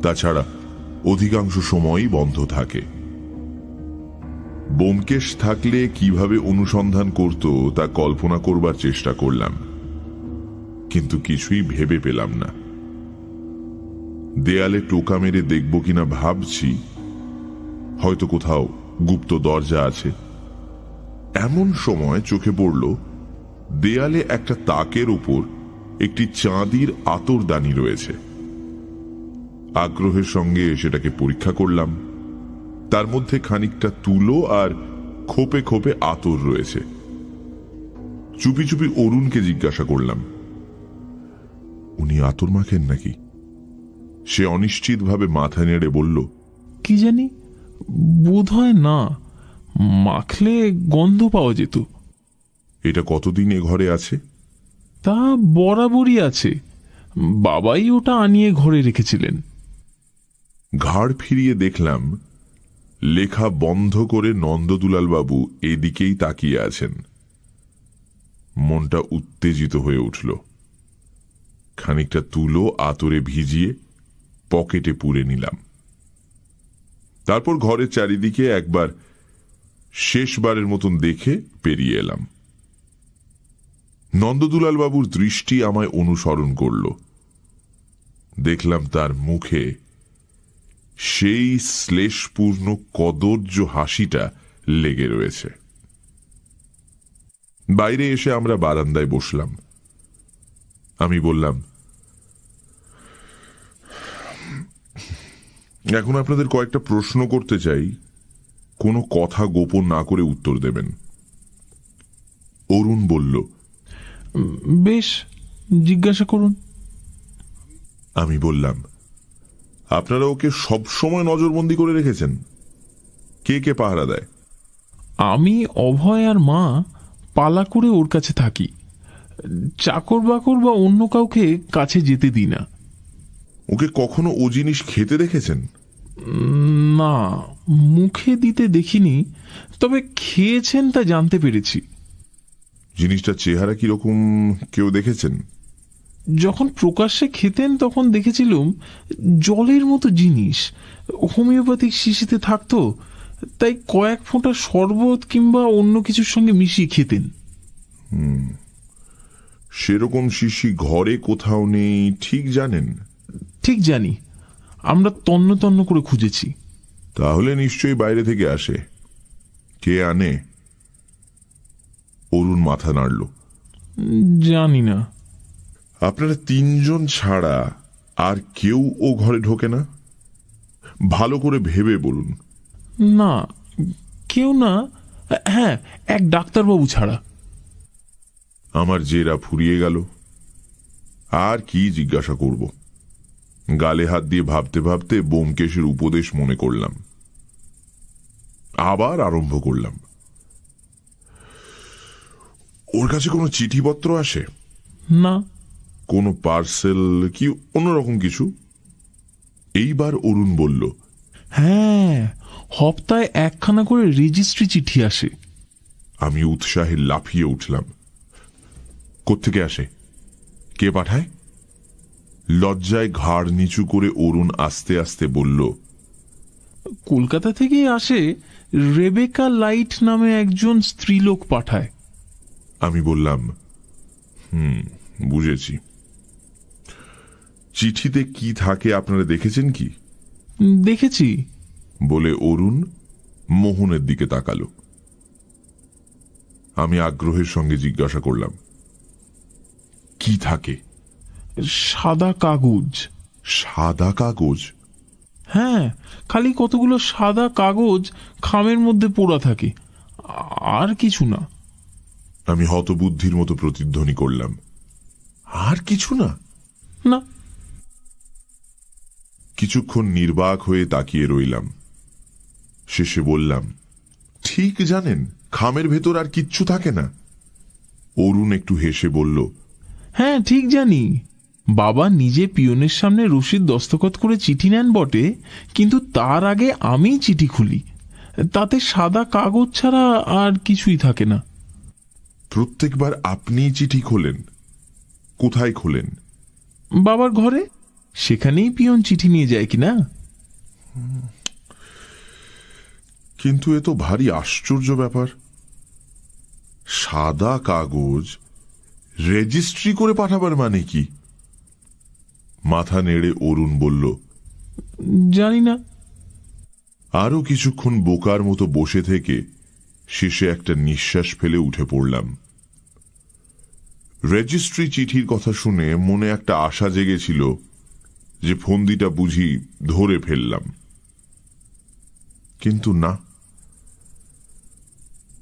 তাছাড়া অধিকাংশ সময়ই বন্ধ থাকে। ব্যোমকেশ থাকলে কিভাবে অনুসন্ধান করত তা কল্পনা করবার চেষ্টা করলাম, কিন্তু কিছুই ভেবে পেলাম না। দেয়ালে টোকা মেরে দেখব কিনা ভাবছি, হয়তো কোথাও গুপ্ত দরজা আছে। এমন সময় চোখে পড়ল দেয়ালে একটা তাকের উপর একটি চাঁদির আতরদানি রয়েছে। আগ্রহের সঙ্গে সেটাকে পরীক্ষা করলাম। তার মধ্যে খানিকটা তুলো আর খোপে খোপে আতর রয়েছে। চুপি চুপি অরুণকে জিজ্ঞাসা করলাম, উনি আতর মাখেন নাকি? সে অনিশ্চিতভাবে মাথা নেড়ে বলল, কি জানি, বোধ হয় না, মাখলে গন্ধ পাওয়া যেত। এটা কতদিন এ ঘরে আছে? তা বরাবরই আছে, বাবাই ওটা আনিয়ে ঘরে রেখেছিলেন। ঘাড় ফিরিয়ে দেখলাম লেখা বন্ধ করে নন্দদুলাল বাবু এদিকেই তাকিয়ে আছেন। মনটা উত্তেজিত হয়ে উঠল। খানিকটা তুলো আতরে ভিজিয়ে পকেটে পুরে নিলাম। তারপর ঘরের চারিদিকে একবার শেষবারের মতন দেখে পেরিয়ে এলাম। নন্দদুলাল বাবুর দৃষ্টি আমায় অনুসরণ করল। দেখলাম তার মুখে সেই শ্লেষপূর্ণ কদর্য হাসিটা লেগে রয়েছে। বাইরে এসে আমরা বারান্দায় বসলাম। আমি বললাম, এখন আপনাদের কয়েকটা প্রশ্ন করতে চাই, কোনো কথা গোপন না করে উত্তর দেবেন। অরুণ বলল, বেশ, জিজ্ঞাসা করুন। আমি বললাম, আপনারা ওকে সবসময় নজরবন্দি করে রেখেছেন? কে কে পাহারা দেয়? আমি, অভয় আর মা পালা করে ওর কাছে থাকি। চাকর বাকর বা অন্য কাউকে কাছে যেতে দিই না। ওকে কখনো ও জিনিস খেতে দেখেছেন? না, মুখে দিতে দেখিনি, তবে খেয়েছেন তা জানতে পেরেছি। জিনিসটার চেহারা কিরকম কেউ দেখেছেন? যখন প্রকাশ্যে খেতেন তখন দেখেছিলাম জলের মতো জিনিস হোমিওপ্যাথিক শিশিতে থাকতো, তাই কয়েক ফোঁটা শরবত কিংবা অন্য কিছুর সঙ্গে মিশিয়ে খেতেন। সেরকম শিশি ঘরে কোথাও নেই ঠিক জানেন? ঠিক জানি, আমরা তন্ন তন্ন করে খুঁজেছি। তাহলে নিশ্চয়ই বাইরে থেকে আসে। কে আনে? অরুণ মাথা নাড়ল। জানি না। আপনারা তিনজন ছাড়া আর কেউ ও ঘরে ঢোকে না? ভালো করে ভেবে বলুন। না, কেউ না। হ্যাঁ, এক ডাক্তারবাবু ছাড়া। আমার জেরা ফুরিয়ে গেল। আর কি জিজ্ঞাসা করব? গালে হাত দিয়ে ভাবতে ভাবতে ব্যোমকেশের উপদেশ মনে করলাম। আবার আরম্ভ করলাম। ওর কাছে কোনো চিঠিপত্র আসে? না। কোনো পার্সেল কি অন্যরকম কিছু? এইবার অরুণ বলল, হ্যাঁ, হপ্তায় একখানা করে রেজিস্ট্রি চিঠি আসে। আমি উৎসাহে লাফিয়ে উঠলাম। কোত্থেকে আসে? কে পাঠায়? লজ্জায় ঘাড় নিচু করে অরুণ আস্তে আস্তে বলল, কলকাতা থেকেই আসে। রেবেকা লাইট নামে একজন স্ত্রীলোক পাঠায়। আমি বললাম, বুঝেছি। চিঠিতে কি থাকে আপনারা দেখেছেন কি? দেখেছি। বলে অরুণ মোহনের দিকে তাকালো। আমি আগ্রহের সঙ্গে জিজ্ঞাসা করলাম, কি থাকে? সাদা কাগজ। সাদা কাগজ? হ্যাঁ, খালি কতগুলো সাদা কাগজ খামের মধ্যে পোড়া থাকে, আর কিছু না। আমি হতবুদ্ধির মতো প্রতিধ্বনি করলাম, আর কিছু না? না। কিছুক্ষণ নির্বাক হয়ে তাকিয়ে রইলাম। শেষে বললাম, ঠিক জানেন খামের ভেতর আর কিচ্ছু থাকে না? অরুণ একটু হেসে বলল, হ্যাঁ, ঠিক জানি। বাবা নিজে পিয়নের সামনে রসিদ দস্তখত করে চিঠি নেন বটে, কিন্তু তার আগে আমি চিঠি খুলি। তাতে সাদা কাগজ ছাড়া আর কিছুই থাকে না। প্রত্যেকবার আপনিই চিঠি খোলেন? কোথায় খোলেন? বাবার ঘরে, সেখানেই পিয়ন চিঠি নিয়ে যায় কিনা। কিন্তু এ তো ভারী আশ্চর্য ব্যাপার। সাদা কাগজ রেজিস্ট্রি করে পাঠাবার মানে কি? মাথা নেড়ে অরুণ বলল, জানি না। আরো কিছুক্ষণ বোকার মতো বসে থেকে শেষে একটা নিঃশ্বাস ফেলে উঠে পড়লাম। রেজিস্ট্রি চিঠির কথা শুনে মনে একটা আশা জেগেছিল যে ফন্দিটা বুঝি ধরে ফেললাম, কিন্তু না,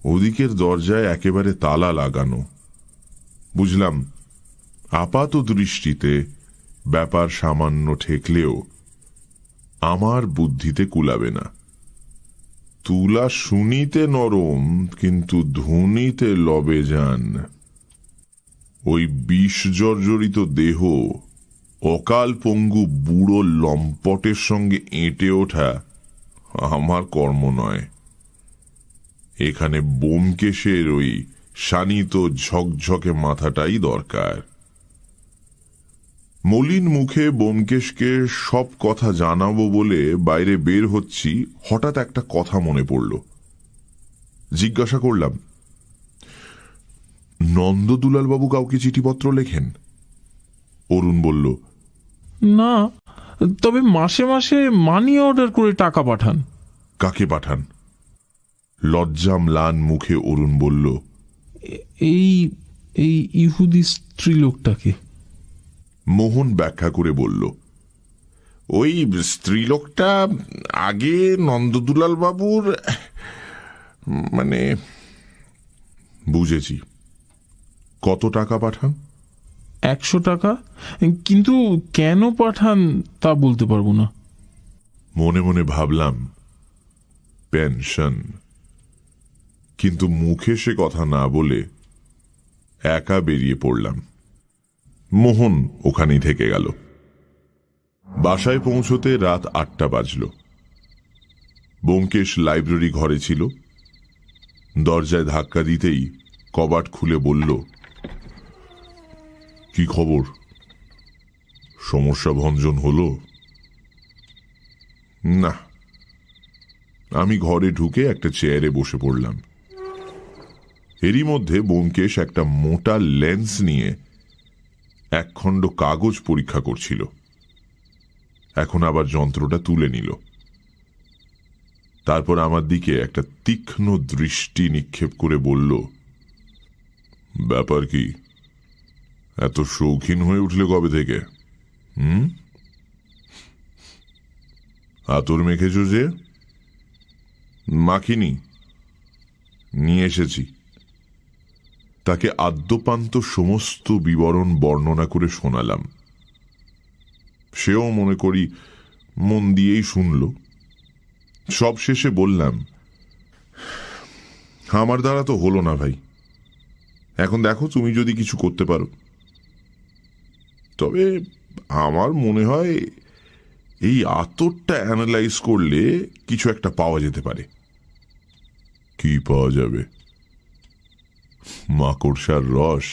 ওদিকের দরজায় একেবারে তালা লাগানো। বুঝলাম আপাত দৃষ্টিতে ব্যাপার সামান্য ঠেকলেও আমার বুদ্ধিতে কুলাবে না। তুলা শুনিতে নরম, কিন্তু ধুনিতে লবে যান। ওই বিষ জর্জরিত দেহ অকাল পঙ্গু বুড়ো লম্পটের সঙ্গে এঁটে ওঠা আমার কর্ম নয়। এখানে ব্যোমকেশের ওই শানিত ঝকঝকে মাথাটাই দরকার। মলিন মুখে ব্যোমকেশকে সব কথা জানাবো বলে বাইরে বের হচ্ছি, হঠাৎ একটা কথা মনে পড়ল। জিজ্ঞাসা করলাম, নন্দদুলালবাবু কাউকে চিঠিপত্র লেখেন? অরুণ বলল, না, তবে মাসে মাসে মানি অর্ডার করে টাকা পাঠান। কাকে পাঠান? লজ্জা ম্লান মুখে অরুণ বলল, এই এই ইহুদি স্ত্রীলোকটাকে। মোহন ব্যাখ্যা করে বলল, ওই স্ত্রীলোকটা আগে নন্দদুলাল বাবুর মানে। বুঝেছি। কত টাকা পাঠান? 100 টাকা, কিন্তু কেন পাঠান তা বলতে পারবো না। মনে মনে ভাবলাম পেনশন, কিন্তু মুখে সে কথা না বলে একা বেরিয়ে পড়লাম। মোহন ওখানেই থেকে গেল। বাসায় পৌঁছতে রাত 8টা বাজল। ব্যোমকেশ লাইব্রেরি ঘরে ছিল। দরজায় ধাক্কা দিতেই কবাট খুলে বলল, কি খবর? সমস্যা ভঞ্জন হলো? না। আমি ঘরে ঢুকে একটা চেয়ারে বসে পড়লাম। এরই মধ্যে ব্যোমকেশ একটা মোটা লেন্স নিয়ে একখণ্ড কাগজ পরীক্ষা করছিল। এখন আবার যন্ত্রটা তুলে নিল। তারপর আমার দিকে একটা তীক্ষ্ণ দৃষ্টি নিক্ষেপ করে বলল, ব্যাপার কি? এত শৌখিন হয়ে উঠলে কবে থেকে? আতর মেখেছ যে? মাখিনি, নিয়ে এসেছি। তাকে আদ্যপান্ত সমস্ত বিবরণ বর্ণনা করে শোনালাম। সেও মনে করি মন দিয়েই শুনল। সব শেষে বললাম, আমার দ্বারা তো হলো না ভাই। এখন দেখো তুমি যদি কিছু করতে পারো। তবে আমার মনে হয় এই আতরটা অ্যানালাইজ করলে কিছু একটা পাওয়া যেতে পারে। কি পাওয়া যাবে? মাকড়সার রস।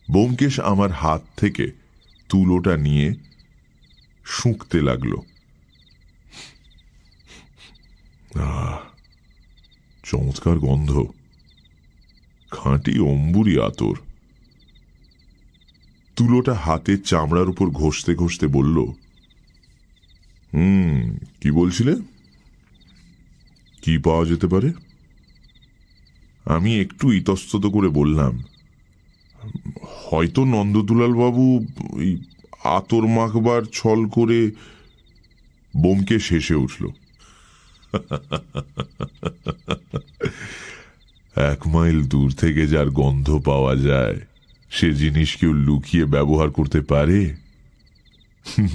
ব্যোমকেশ আমার হাত থেকে তুলোটা নিয়ে শুঁকতে লাগল। চমৎকার গন্ধ, খাঁটি অম্বুরি আতর। তুলোটা হাতের চামড়ার উপর ঘষতে ঘষতে বলল, কি বলছিলে? কি পাওয়া যেতে পারে? আমি একটু ইতস্তত করে বললাম, হয়তো নন্দদুলাল বাবু এই আতর মাখবার ছল করে। ব্যোমকেশ হেসে উঠল। 1 মাইল দূর থেকে যার গন্ধ পাওয়া যায় সে জিনিস কেউ লুকিয়ে ব্যবহার করতে পারে?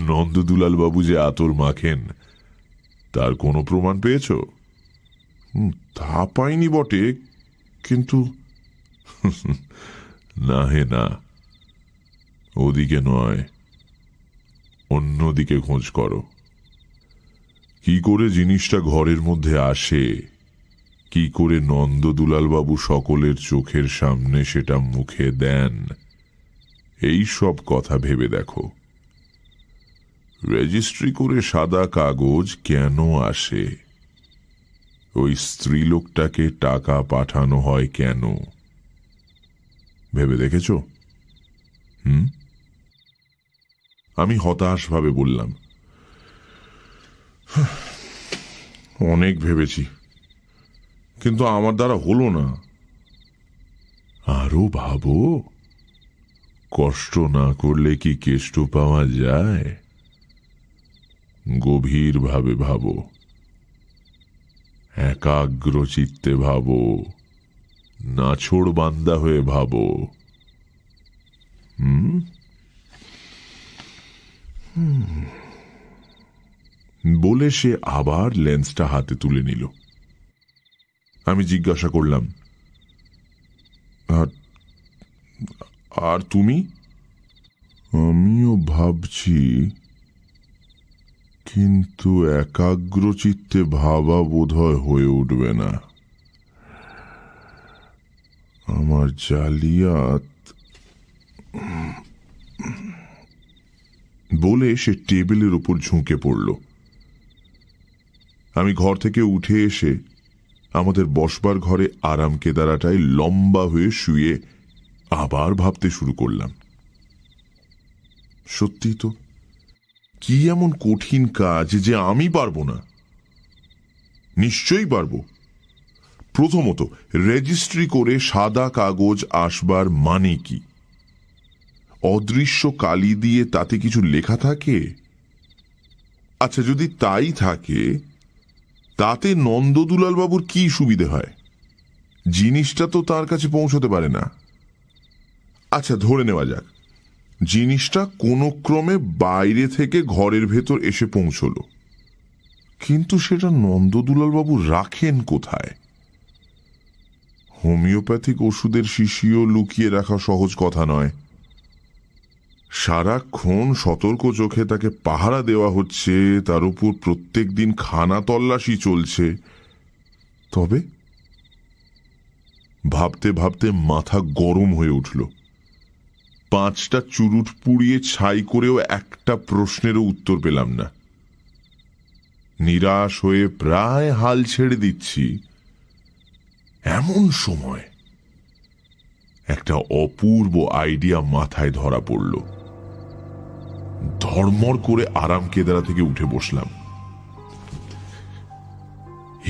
নন্দদুলাল বাবু যে আতর মাখেন তার কোনো প্রমাণ পেয়েছ? তা পাইনি বটে, কিন্তু না হে না, ওদিকে নয়, অন্যদিকে খোঁজ করো। কি করে জিনিসটা ঘরের মধ্যে আসে, কি করে নন্দদুলাল বাবু সকলের চোখের সামনে সেটা মুখে দেন, এই সব কথা ভেবে দেখো। রেজিস্ট্রি করে সাদা কাগজ কেন আসে? ওই স্ত্রীলোকটাকে টাকা পাঠানো হয় কেন? ভেবে দেখেছ? আমি হতাশভাবে বললাম, অনেক ভেবেছি, কিন্তু আমার দ্বারা হলো না। আরো ভাবো, কষ্ট না করলে কি কেষ্ট পাওয়া যায়? গভীরভাবে ভাবো, একাগ্র চিত্তে ভাবো, নাছোড় বান্দা হয়ে ভাবো। বলে সে আবার লেন্সটা হাতে তুলে নিল। আমি জিজ্ঞাসা করলাম, আর তুমি? আমিও ভাবছি, কিন্তু একাগ্র চিত্তে ভাবা বোধহয় হয়ে উঠবে না। আমার জালিয়াত। বলে সে টেবিলের উপর ঝুঁকে পড়ল। আমি ঘর থেকে উঠে এসে আমাদের বসবার ঘরে আরাম কেদারাটায় লম্বা হয়ে শুয়ে আবার ভাবতে শুরু করলাম। সত্যি তো, কি এমন কঠিন কাজ যে আমি পারবো না? নিশ্চয়ই পারবো। প্রথমত, রেজিস্ট্রি করে সাদা কাগজ আসবার মানে কি? অদৃশ্য কালি দিয়ে তাতে কিছু লেখা থাকে? আচ্ছা, যদি তাই থাকে, তাতে নন্দদুলাল বাবুর কি সুবিধে হয়? জিনিসটা তো তার কাছে পৌঁছতে পারে না। আচ্ছা, ধরে নেওয়া যাক জিনিসটা কোনো ক্রমে বাইরে থেকে ঘরের ভেতর এসে পৌঁছল, কিন্তু সেটা নন্দদুলাল বাবু রাখেন কোথায়? হোমিওপ্যাথিক ওষুধের শিশিও লুকিয়ে রাখা সহজ কথা নয়। সারাক্ষণ সতর্ক চোখে তাকে পাহারা দেওয়া হচ্ছে, তার উপর প্রত্যেক দিন খানা তল্লাশি চলছে। তবে ভাবতে ভাবতে মাথা গরম হয়ে উঠল। 5টা চুরুট পুড়িয়ে ছাই করেও একটা প্রশ্নেরও উত্তর পেলাম না। নিরাশ হয়ে প্রায় হাল ছেড়ে দিচ্ছি, এমন সময় একটা অপূর্ব আইডিয়া মাথায় ধরা পড়ল। ধর্মর করে আরাম কেদারা থেকে উঠে বসলাম।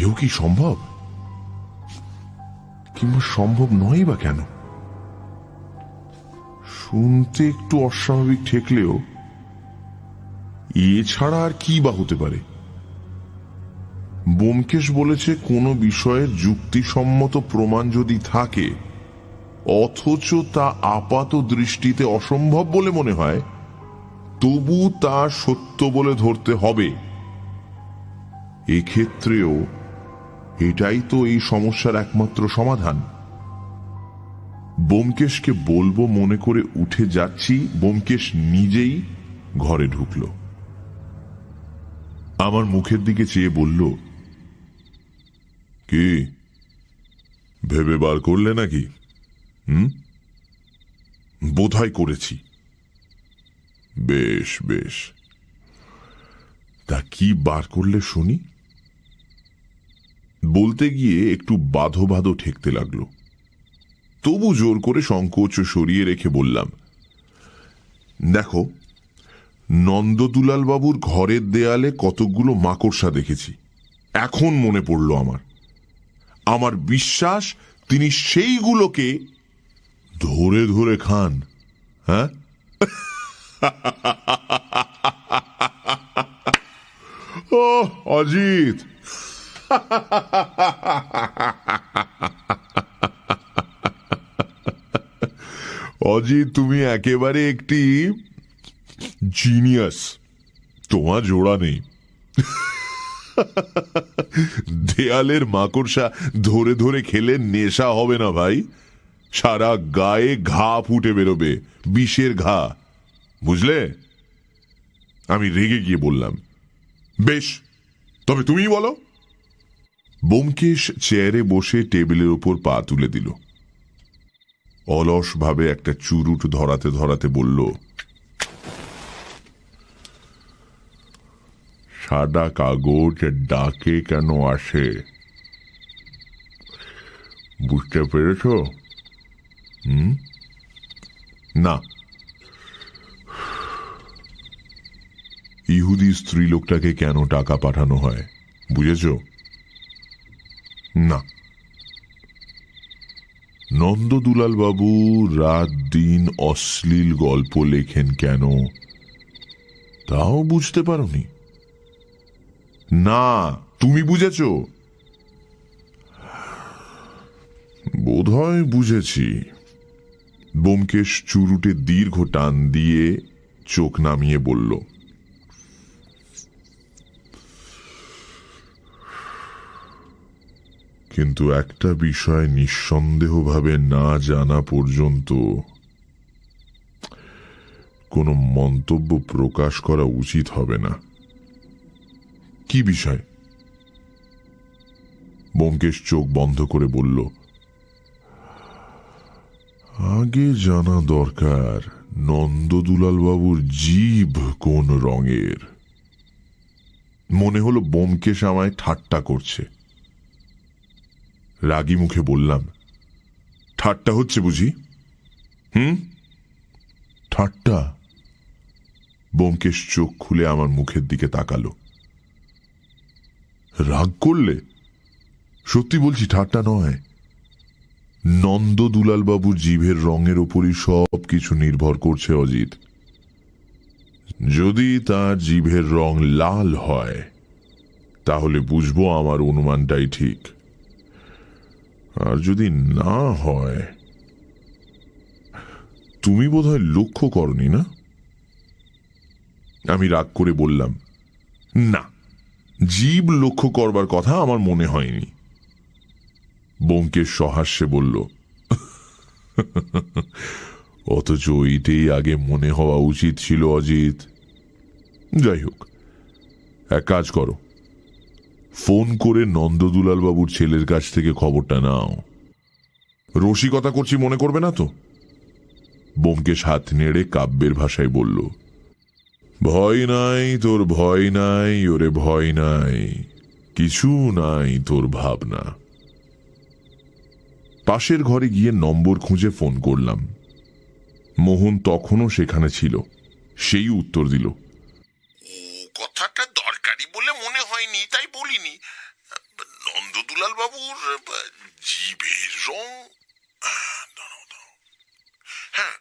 এও কি সম্ভব? কিংবা সম্ভব নয় বা কেন? শুনতে একটু অস্বাভাবিক ঠেকলেও এছাড়া আর কি বা হতে পারে? ব্যোমকেশ বলেছে কোনো বিষয়ের যুক্তিসম্মত প্রমাণ যদি থাকে, অথচ তা আপাত দৃষ্টিতে অসম্ভব বলে মনে হয়, তবু তা সত্য বলে ধরতে হবে। এক্ষেত্রেও এটাই তো এই সমস্যার একমাত্র সমাধান। ব্যোমকেশকে বলবো মনে করে উঠে যাচ্ছি, ব্যোমকেশ নিজেই ঘরে ঢুকল। আমার মুখের দিকে চেয়ে বলল, কি ভেবে বার করলে নাকি? বোধহয় করেছি। বেশ বেশ, তা কি বার করলে শুনি? বলতে গিয়ে একটু বাঁধো বাঁধো ঠেকতে লাগলো। তবু জোর করে সংকোচ সরিয়ে রেখে বললাম, দেখো, নন্দদুলাল বাবুর ঘরের দেয়ালে কতগুলো মাকড়সা দেখেছি। এখন মনে পড়ল আমার বিশ্বাস তিনি সেইগুলোকে ধরে ধরে খান। হ্যাঁ, ও অজিত, অজিত, তুমি একেবারে একটি জিনিয়াস। তোমার জোড়া নেই। দেয়ালের মাকড়সা ধরে ধরে খেলে নেশা হবে না ভাই, সারা গায়ে ঘা ফুটে বেরোবে, বিষের ঘা, বুঝলে? আমি রেগে গিয়ে বললাম, বেশ, তবে তুমিই বলো। ব্যোমকেশ চেয়ারে বসে টেবিলের উপর পা তুলে দিল। অলসভাবে একটা চুরুট ধরাতে ধরাতে বলল, সাদা কাগজ ডাকে কেন আসে বুঝতে পেরেছ? না। ইহুদি স্ত্রীলোকটাকে কেন টাকা পাঠানো হয় বুঝেছ? না। নন্দদুলাল বাবু রাত দিন অশ্লীল গল্প লেখেন কেন, তাও বুঝতে পারোনি? না, তুমি বুঝেছ? বোধহয় বুঝেছি। ব্যোমকেশ চুরুটে দীর্ঘ টান দিয়ে চোখ নামিয়ে বলল, কিন্তু একটা বিষয় নিঃসন্দেহভাবে না জানা পর্যন্ত কোনো মন্তব্য প্রকাশ করা উচিত হবে না। কি বিষয়? ব্যোমকেশ চোখ বন্ধ করে বলল, আগে জানা দরকার নন্দদুলাল বাবুর জিভ কোন রঙের। মনে হলো ব্যোমকেশ আমায় ঠাট্টা করছে। রাগী মুখে বললাম, ঠাট্টা হচ্ছে বুঝি? ঠাট্টা? ব্যোমকেশ চোখ খুলে আমার মুখের দিকে তাকালো। রাগ করলে? সত্যি বলছি, ঠাট্টা নয়। নন্দদুলাল বাবুর জিভের রঙের উপরই সব কিছু নির্ভর করছে অজিত। যদি তার জিভের রং লাল হয় তাহলে বুঝবো আমার অনুমানটাই ঠিক, আর যদি না হয়, তুমি বোধহয় লক্ষ্য করনি না? আমি রাগ করে বললাম, না, জীব লক্ষ্য করবার কথা আমার মনে হয়নি। ব্যোমকেশ সহাস্যে বলল, অথচ এইটাই আগে মনে হওয়া উচিত ছিল অজিত। যাই হোক, এক কাজ করো, ফোন করে নন্দদুলাল বাবুর ছেলের কাছ থেকে খবরটা নাও। রসিকতা করছি মনে করবে না তো? ব্যোমকেশ হাত নেড়ে কাব্যের ভাষায় বলল, ভয় নাই তোর, ভয় নাই ওরে, ভয় নাই, কিছু নাই তোর ভাবনা। পাশের ঘরে গিয়ে নম্বর খুঁজে ফোন করলাম। মোহন তখনও সেখানে ছিল। সেই উত্তর দিল, ও কথাটা দরকারি বলে মনে হয়নি, তাই বলিনি। নন্দদুলাল বাবুর জিভের রং, হ্যাঁ,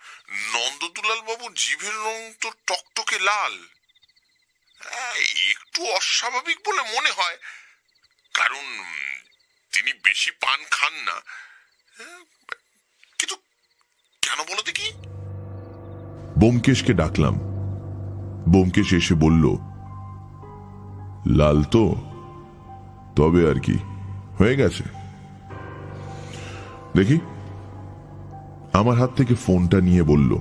নন্দদুলাল বাবুর জিভের রং তো টকটকে লাল। একটু অস্বাভাবিক বলে মনে হয়, কারণ তিনি বেশি পান খান না। কিন্তু কেন বলো দেখি? ব্যোমকেশকে ডাকলাম। ব্যোমকেশ এসে বলল, লাল তো, তবে আর কি, হয়ে গেছে। দেখি। আমার হাত থেকে ফোনটা নিয়ে বলল,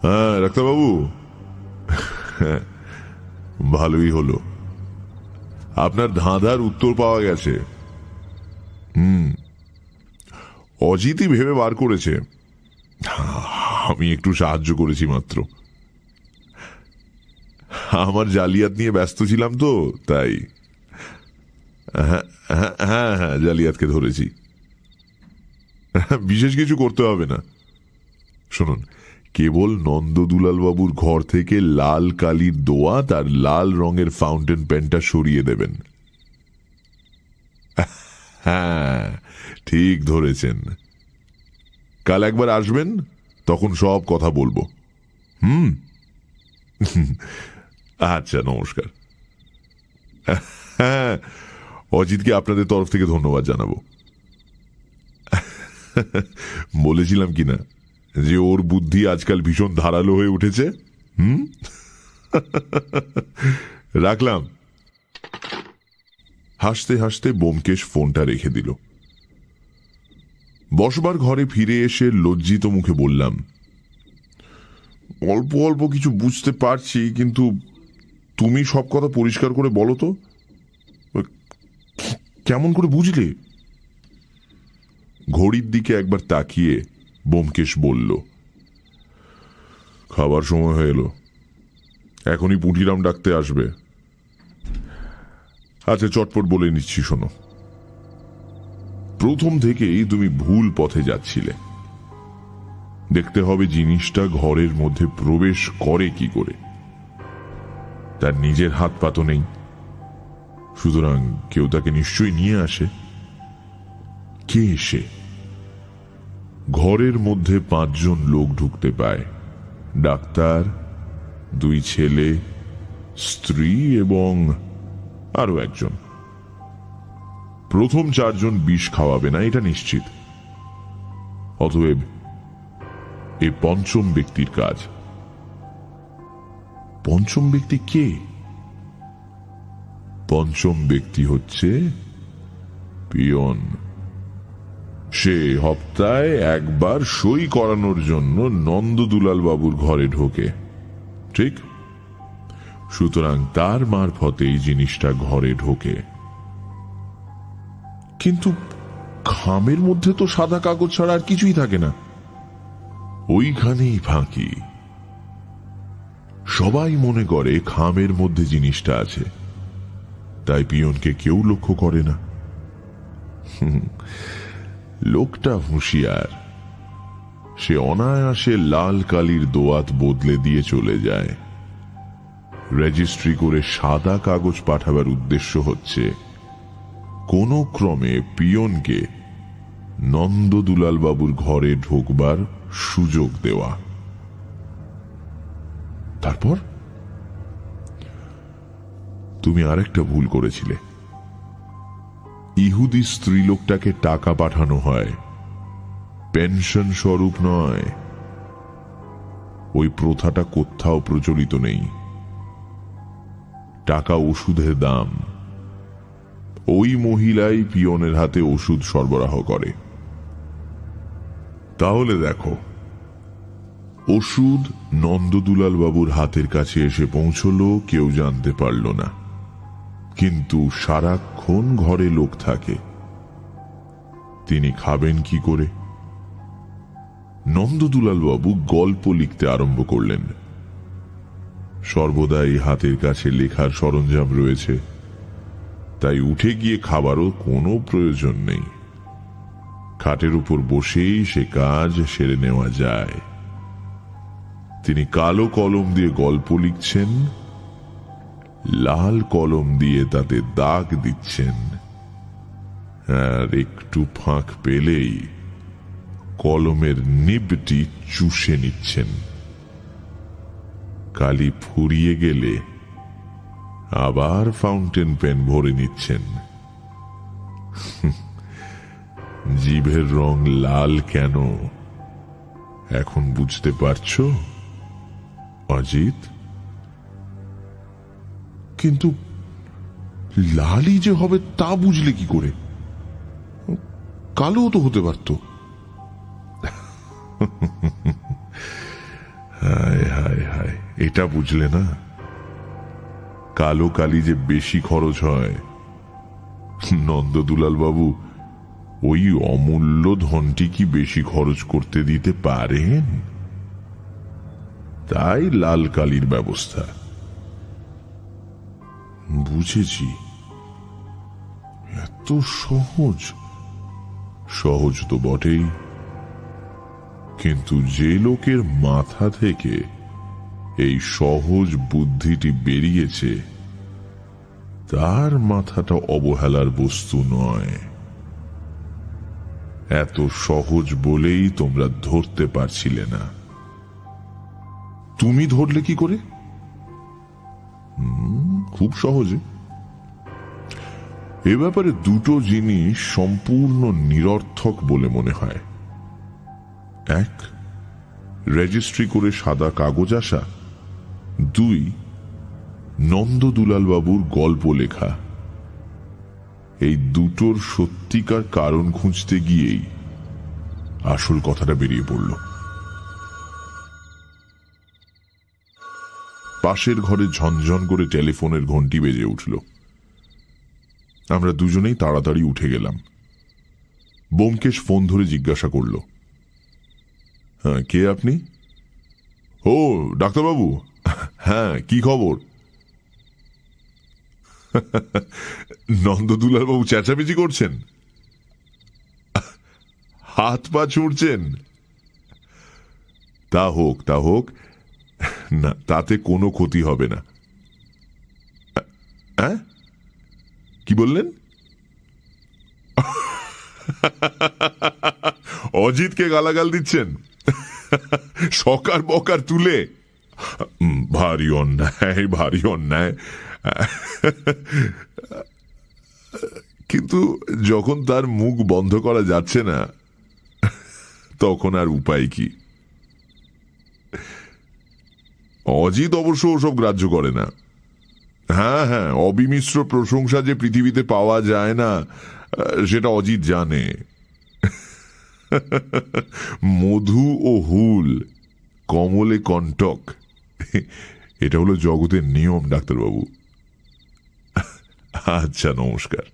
হ্যাঁ ডাক্তারবাবু, ভালোই হলো, আপনার ধাঁধার উত্তর পাওয়া গেছে। অজিতই ভেবে বার করেছে, আমি একটু সাহায্য করেছি মাত্র। আমার জালিয়াত নিয়ে ব্যস্ত ছিলাম তো, তাই। হ্যাঁ হ্যাঁ হ্যাঁ, জালিয়াতকে ধরেছি। বিশেষ কিছু করতে হবে না। শুনুন, কেবল নন্দদুলাল বাবুর ঘর থেকে লাল কালির দোয়াত আর লাল রঙের ফাউন্টেন পেনটা সরিয়ে দেবেন। হ্যাঁ, ঠিক ধরেছেন। কাল একবার আসবেন, তখন সব কথা বলবো। আচ্ছা, নমস্কার। হ্যাঁ, অজিতকে আপনাদের তরফ থেকে ধন্যবাদ জানাবো। বলেছিলাম কিনা যে ওর বুদ্ধি আজকাল ভীষণ ধারালো হয়ে উঠেছে। রাখলাম। হাসতে হাসতে ব্যোমকেশ ফোনটা রেখে দিল। বসবার ঘরে ফিরে এসে লজ্জিত মুখে বললাম, অল্প অল্প কিছু বুঝতে পারছি, কিন্তু তুমি সব কথা পরিষ্কার করে বলো তো, কেমন করে বুঝলে? ঘড়ির দিকে একবার তাকিয়ে ব্যোমকেশ বলল, খাবার সময় হয়ে এলো, এখনই পুঁটিরাম ডাকতে আসবে। আচ্ছা, চটপট বলে নিচ্ছি, শোনো। প্রথম থেকেই তুমি ভুল পথে যাচ্ছিলে। দেখতে হবে জিনিসটা ঘরের মধ্যে প্রবেশ করে কি করে। তার নিজের হাত পাতো নেই, সুতরাং কেউ তাকে নিশ্চয়ই নিয়ে আসে। কে এসে? ঘরের মধ্যে 5 জন লোক ঢুকতে পায়, ডাক্তার, 2 ছেলে, স্ত্রী এবং আরো একজন। প্রথম 4 জন বিষ খাওয়াবে না, এটা নিশ্চিত। অতএব এই পঞ্চম ব্যক্তির কাজ। পঞ্চম ব্যক্তি কে? পঞ্চম ব্যক্তি হচ্ছে পিয়ন। সে হপ্তায় একবার সই করানোর জন্য নন্দদুলাল বাবুর ঘরে ঢোকে, ঠিক? সুতরাং তার মারফতেই জিনিসটা ঘরে ঢোকে। কিন্তু খামের মধ্যে তো সাদা কাগজ ছাড়া আর কিছুই থাকে না। ওইখানেই ফাঁকি। সবাই মনে করে খামের মধ্যে জিনিসটা আছে, তাই পিয়নকে কেউ লক্ষ্য করে না। লোকটা হুঁশিয়ার। সে অনায়াসে লাল কালির দোয়াত বদলে দিয়ে চলে যায়। রেজিস্ট্রি করে সাদা কাগজ পাঠাবার উদ্দেশ্য হচ্ছে কোন ক্রমে পিয়নকে নন্দদুলাল বাবুর ঘরে ঢোকবার সুযোগ দেওয়া। তারপর তুমি আরেকটা ভুল করেছিলে। ইহুদি স্ত্রীলোকটাকে টাকা পাঠানো হয়, পেনশন স্বরূপ নয়। ওই প্রথাটা কোথাও প্রচলিত নেই। টাকা ওষুধের দাম, ওই মহিলাই পিয়নের হাতে ওষুধ সরবরাহ করে। তাহলে দেখো, ওষুধ নন্দদুলাল বাবুর হাতের কাছে এসে পৌঁছলো, কেউ জানতে পারল না। কিন্তু সারাক্ষণ ঘরে লোক থাকে, তিনি খাবেন কি করে? নন্দদুলাল বাবু গল্প লিখতে আরম্ভ করলেন। সর্বদাই হাতের কাছে লেখার সরঞ্জাম রয়েছে, তাই উঠে গিয়ে খাবারও কোনো প্রয়োজন নেই। খাটের উপর বসেই সে কাজ সেরে নেওয়া যায়। তিনি কালো কলম দিয়ে গল্প লিখছেন, লাল কলম দিয়ে তাতে দাগ দিচ্ছেন, আর একটু ফাঁক পেলেই কলমের নিবটি চুষে নিচ্ছেন। কালি ফুরিয়ে গেলে আবার ফাউন্টেন পেন ভরে নিচ্ছেন। জিভের রং লাল কেন এখন বুঝতে পারছো অজিত? কিন্তু লালই যে হবে তা বুঝলে কি করে? কালো তো হতে পারত। হায় হায় হায়, এটা বুঝলে না? কালো কালি যে বেশি খরচ হয়। নন্দদুলাল বাবু ওই অমূল্য ধনটি কি বেশি খরচ করতে দিতে পারেন? তাই লাল কালির ব্যবস্থা। বুঝেছি, এত সহজ। সহজ তো বটেই, কিন্তু যে লোকের মাথা থেকে এই সহজ বুদ্ধিটি বেরিয়েছে তার মাথাটা অবহেলার বস্তু নয়। এত সহজ বলেই তোমরা ধরতে পারছিলে না। তুমি ধরলে কি করে? খুব সহজে। এ ব্যাপারে দুটো জিনিস সম্পূর্ণ নিরর্থক বলে মনে হয়। এক, রেজিস্ট্রি করে সাদা কাগজ আসা। দুই, নন্দদুলাল বাবুর গল্প লেখা। এই দুটোর সত্যিকার কারণ খুঁজতে গিয়েই আসল কথাটা বেরিয়ে পড়ল। পাশের ঘরে ঝনঝন করে টেলিফোনের ঘন্টি বেজে উঠল। আমরা দুজনেই তাড়াতাড়ি উঠে গেলাম। ব্যোমকেশ ফোন ধরে জিজ্ঞাসা করল, হ্যাঁ, কে আপনি? ও ডাক্তারবাবু, হ্যাঁ, কি খবর? নন্দদুলাল বাবু চেঁচামেচি করছেন, হাত পা ছুঁড়ছেন? তা হোক, তা হোক, না, তাতে কোনো ক্ষতি হবে না। হ্যাঁ, কি বললেন? অজিতকে গালাগাল দিচ্ছেন সকার বকার তুলে? ভারী অন্যায়, ভারী অন্যায়। কিন্তু যখন তার মুখ বন্ধ করা যাচ্ছে না তখন আর উপায় কি? অজিত অবশ্য ওসব গ্রাহ্য করে না। হ্যাঁ হ্যাঁ, অবিমিশ্র প্রশংসা যে পৃথিবীতে পাওয়া যায় না সেটা অজিত জানে। মধু ও হুল, কমলে কণ্টক, এটা হলো জগতের নিয়ম ডাক্তারবাবু। আচ্ছা, নমস্কার।